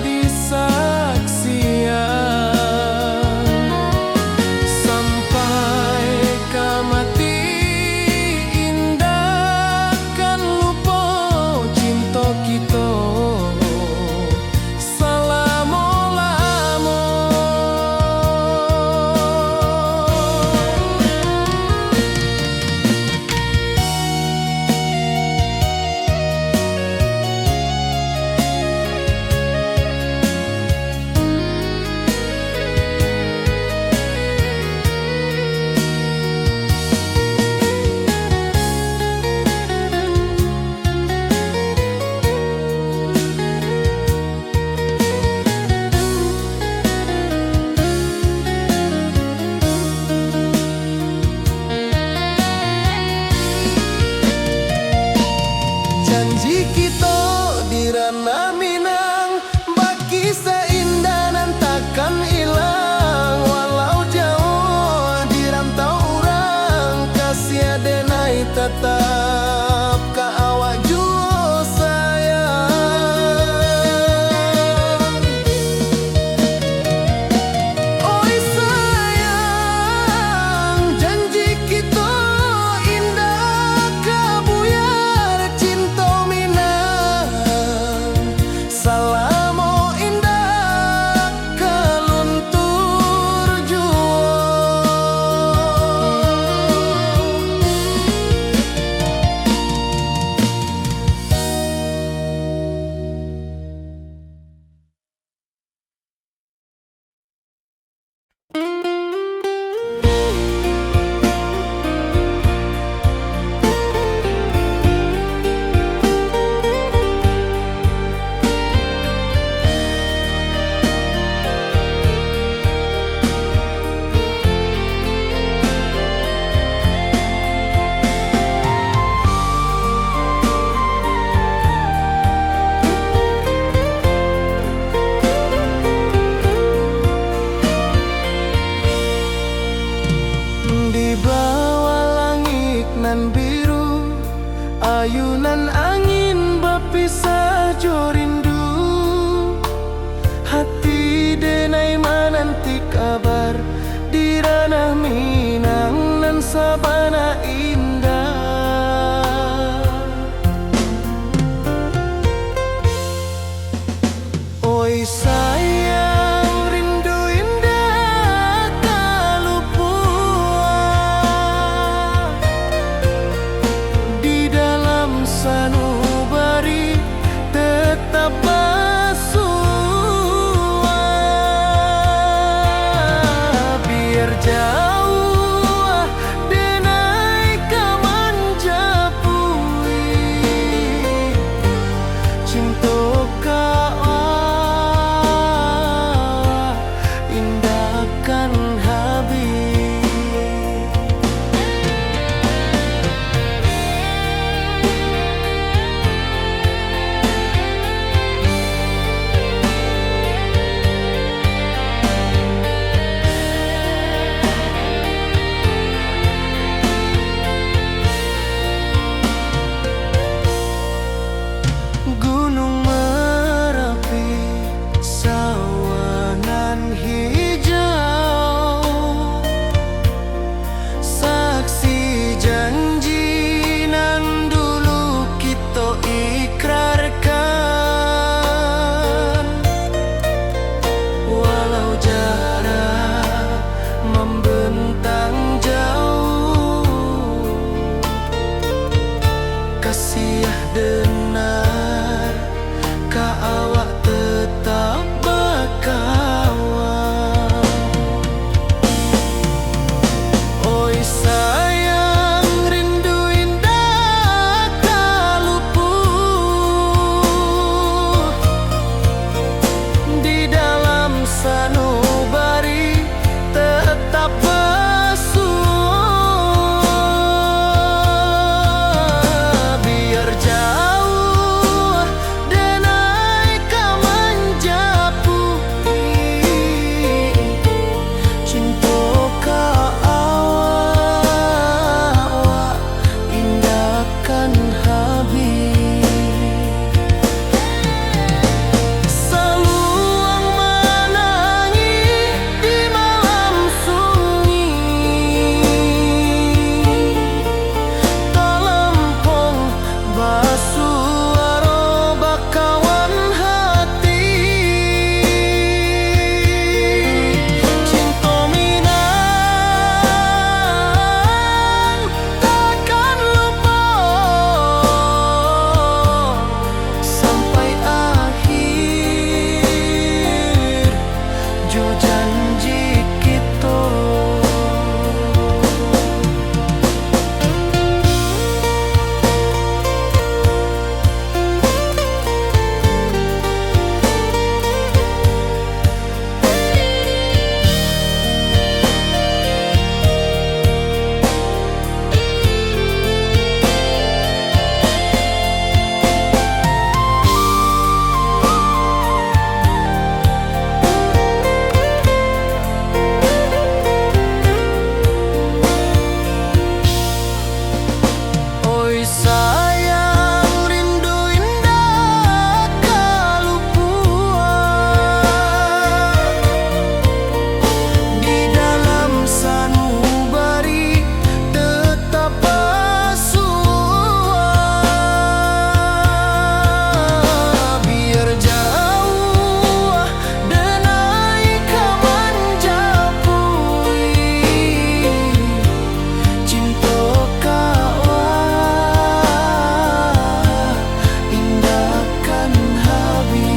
ka awak tetap berkawan. Oi sayang, rindu indah tak luput di dalam sanubari tetap bersua. Biar jauh denai ka menjapui cinta ka awak indahkan habis. Seluang menangis di malam sunyi, telempong basuara bakawan hati. Cinta minang takkan lupa sampai akhir jo janji kita. Oi sayang, rindu indah ka luput di dalam sanubari tetap bersua. Biar jauh denai ka menjapui cinta ka awak indahkan habis.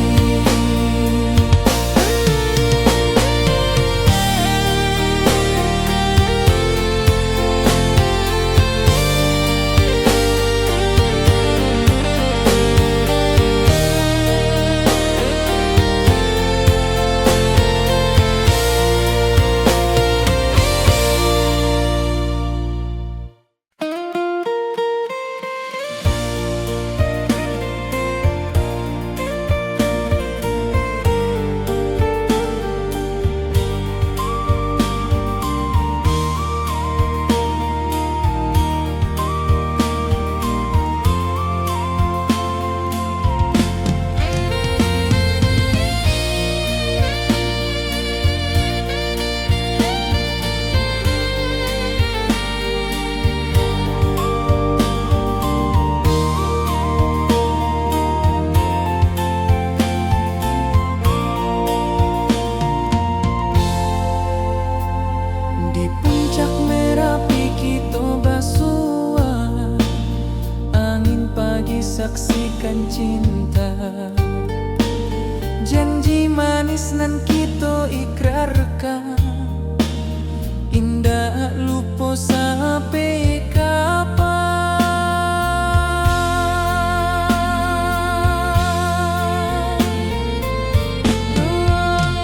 Di puncak Merapi kita bersua, angin pagi saksikan cinta. Janji manis nan kita ikrarkan, indah lupa sampai kapan.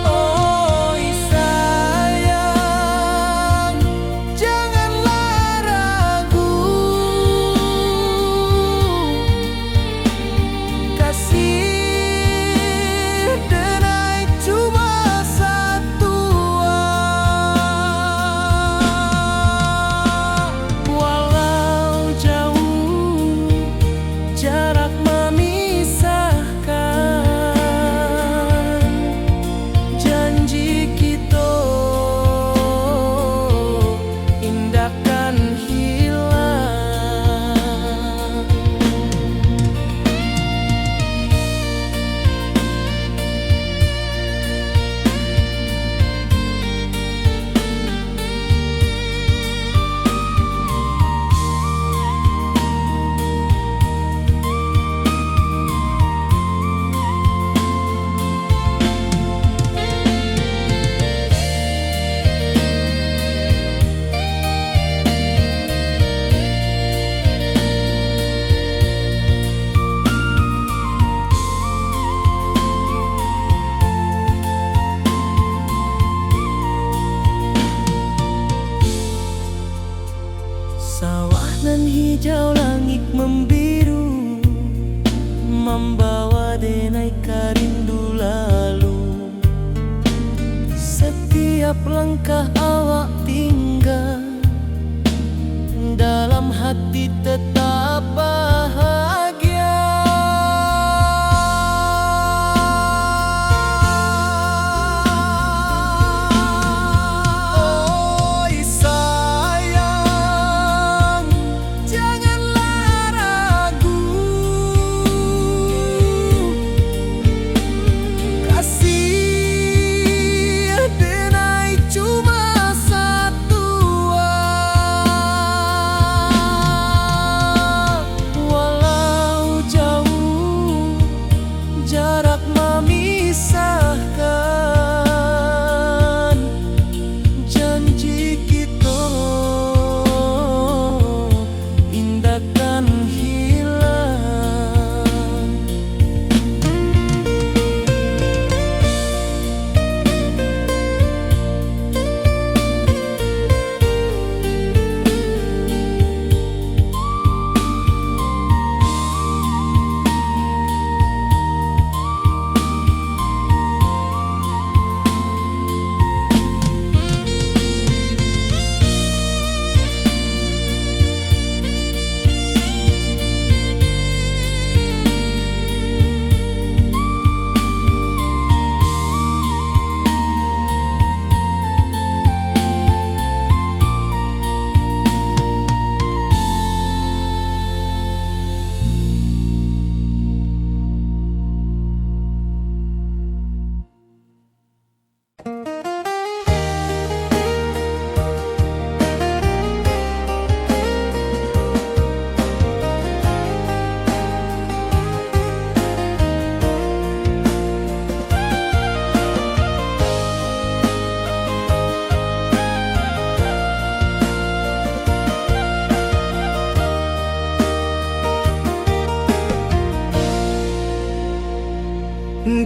Oi sayang, janganlah ragu, kasih denai cuma satu denai karindu lalu. Setiap langkah awak tinggal, dalam hati tetap bahagia. Oi sayang, janganlah ragu. Kasih denai cuma satu. Walau jauh jarak memisahkan, janji kita indahkan hilang.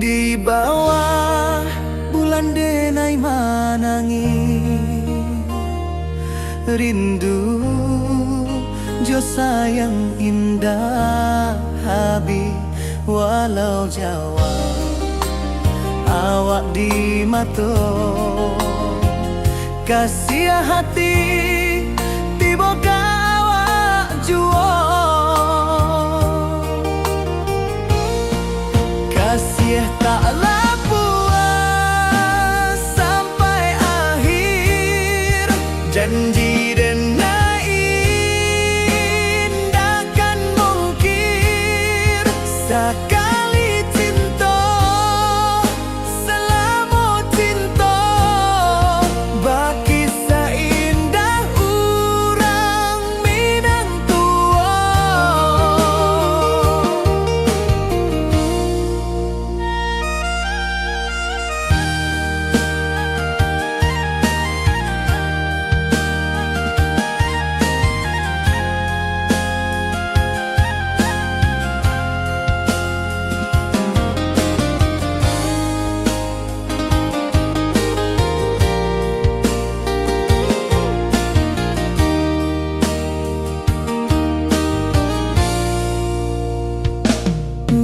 Di bawah bulan denai manangi, rindu jo sayang indah habi. Walau jauh awak di mato, kasih hati tiba awak jual. Kasih taklah puas sampai akhir, janji denai indahkan mungkir. Sekali cinta selama cinta, baki seindah urang Minang tua.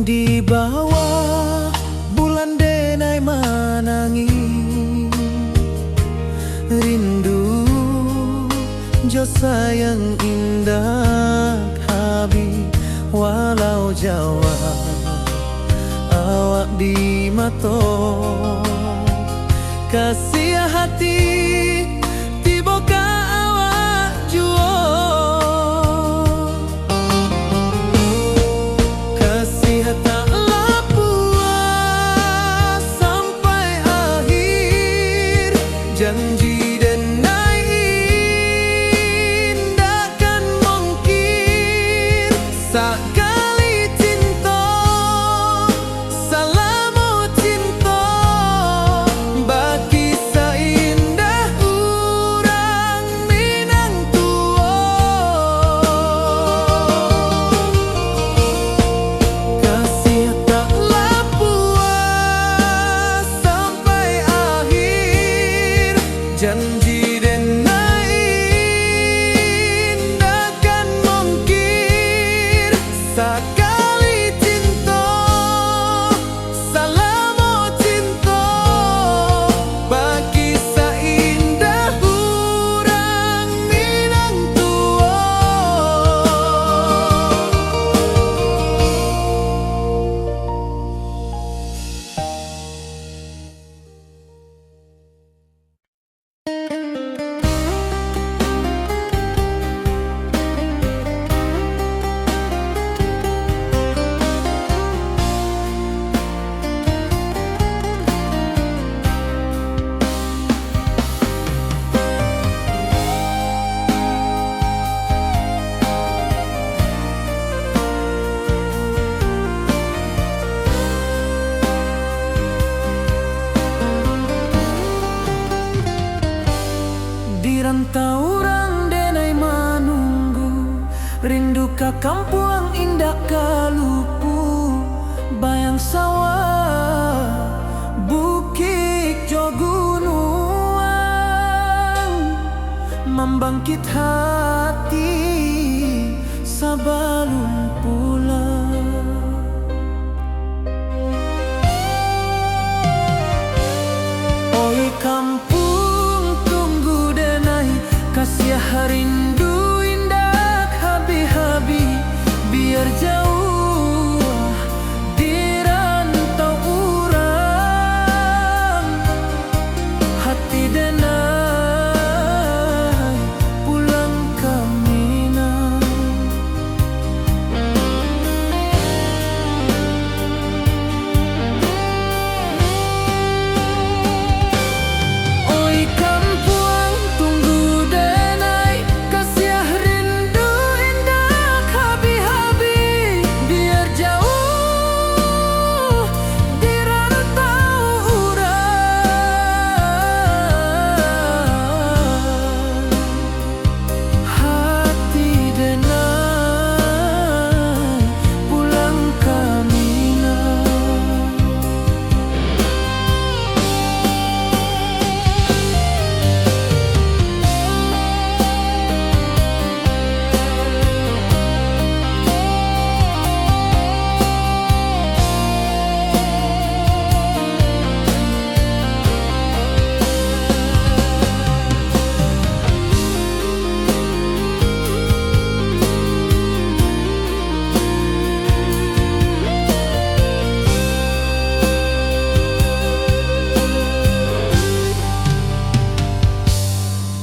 Di bawah bulan denai manangi, rindu jo sayang indah habi. Walau jauh awak di mato, kasih hati tiba awak jual. Janji denai indahkan mungkir. Sekali cinta selama cinta, baki seindah Taurang denai manunggu, rindu ka kampuang indah kalupu, bayang sawah, bukit jo gunung, membangkit hati sabalun pulang. Oi kampung tunggu denai, kasih rindu indah habi-habi, biar jauh di rantau urang, hati denai pulang ke Minang. Oi kampung tunggu denai, kasih rindu indah habi-habi, biar jauh di rantau urang, hati denai pulang ke Minang.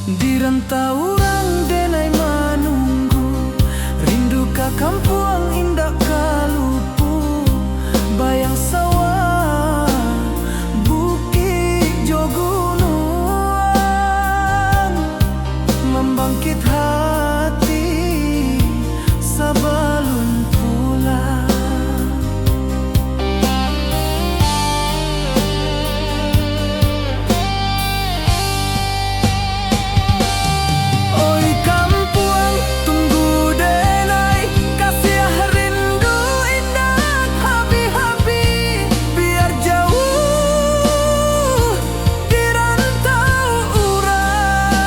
Di rantau urang denai manunggu, rindu ka kampuang indah kalupu, bayang sawah, bukit jo gunung, membangkit hati sabalun pulang. Oi kampung tunggu denai, kasih rindu indah habi-habi, biar jauh di rantau urang,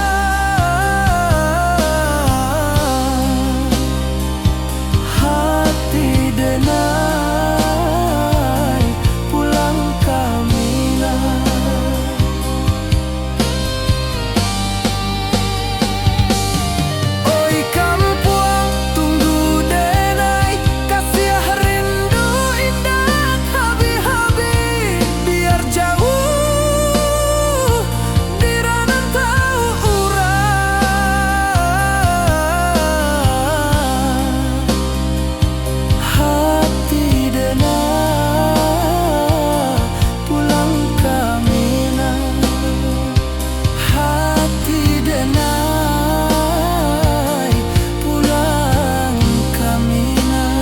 hati denai pulang ke Minang. Oi kampung tunggu denai, kasih rindu indah habi-habi, biar jauh di rantau urang, hati denai pulang ke Minang, hati denai pulang ke Minang.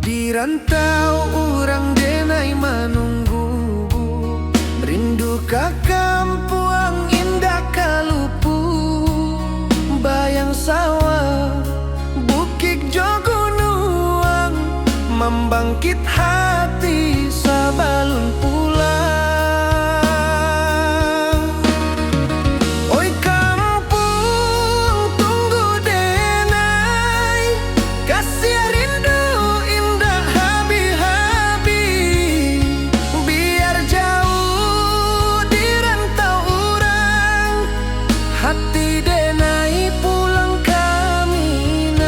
Di rantau urang denai manunggu, rindu ka kampuang indah kalupu, bayang sawah, bukit jo gunung, membangkit hati sabalun pulang. Oi kampung tunggu denai, kasih rindu indah hati denai pulang ke Minang.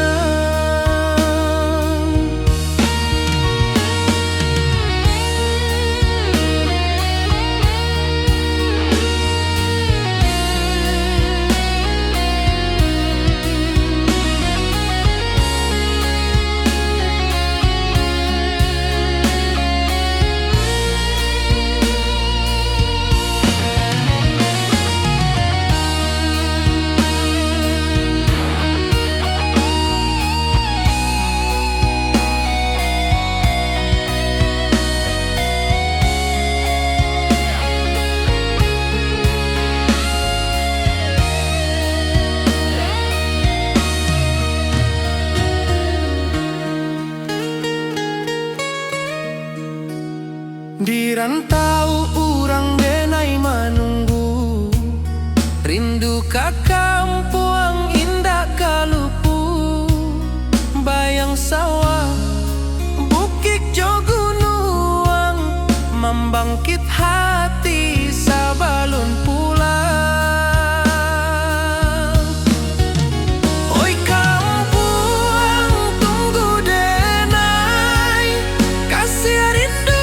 Di rantau urang denai menunggu, rindu ka kampung indah kalupu. Bayang sawah, bukit jo gunung, membangkit hati sabalun pulang. Oi kampung tunggu denai, kasih rindu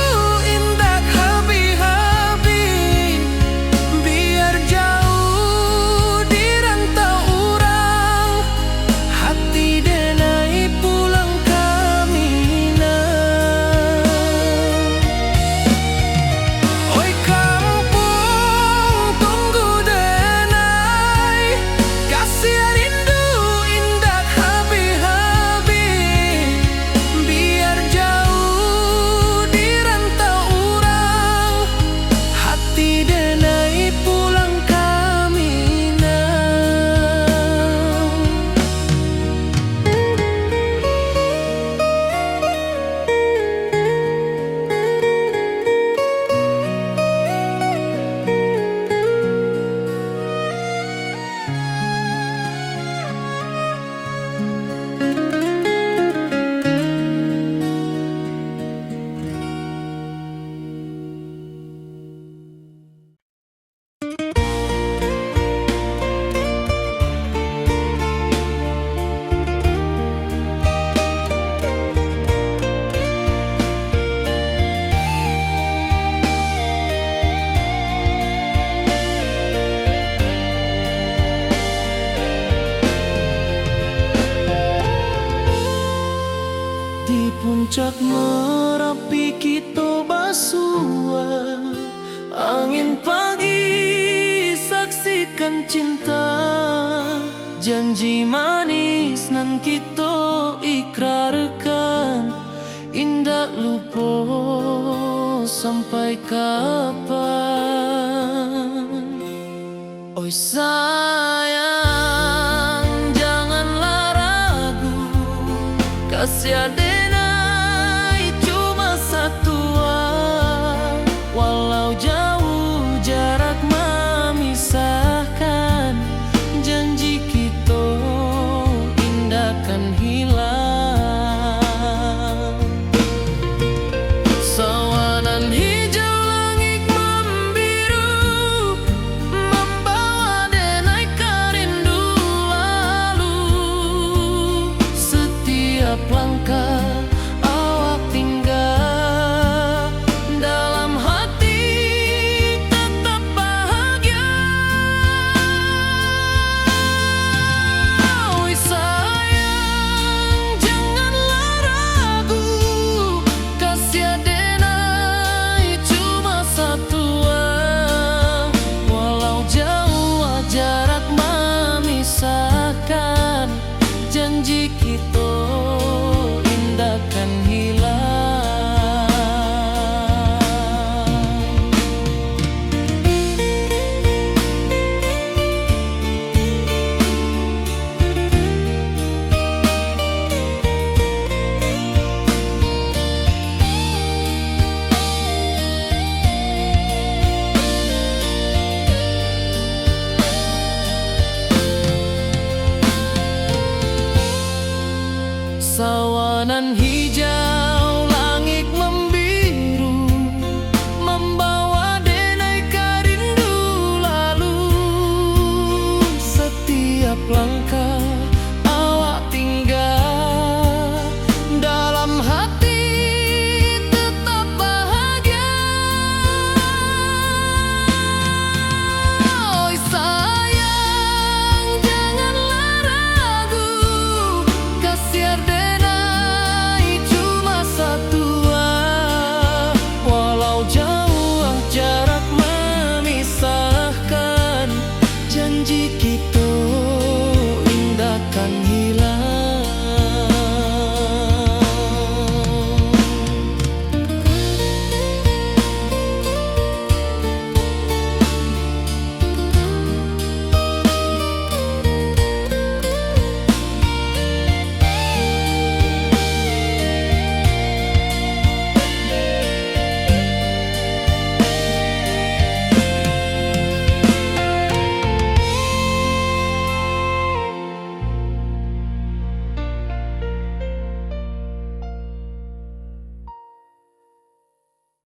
puncak Merapi kita basua, angin pagi saksikan cinta, janji manis nan kita ikrarkan, indah lupa sampai kapan. Oi sayang janganlah ragu, kasih denai cuma satu, walau jauh jarak memisahkan, janji kita indah kan hilang. Sawanan hijau langit membiru, membawa denai kerindu lalu. Setiap langkah awak tinggal, dalam hati tetap bahagia. Oi sayang janganlah ragu, kasih denai cuma satu, walau jauh jarak memisahkan, janji kita indah kan hilang. Sawanan hijau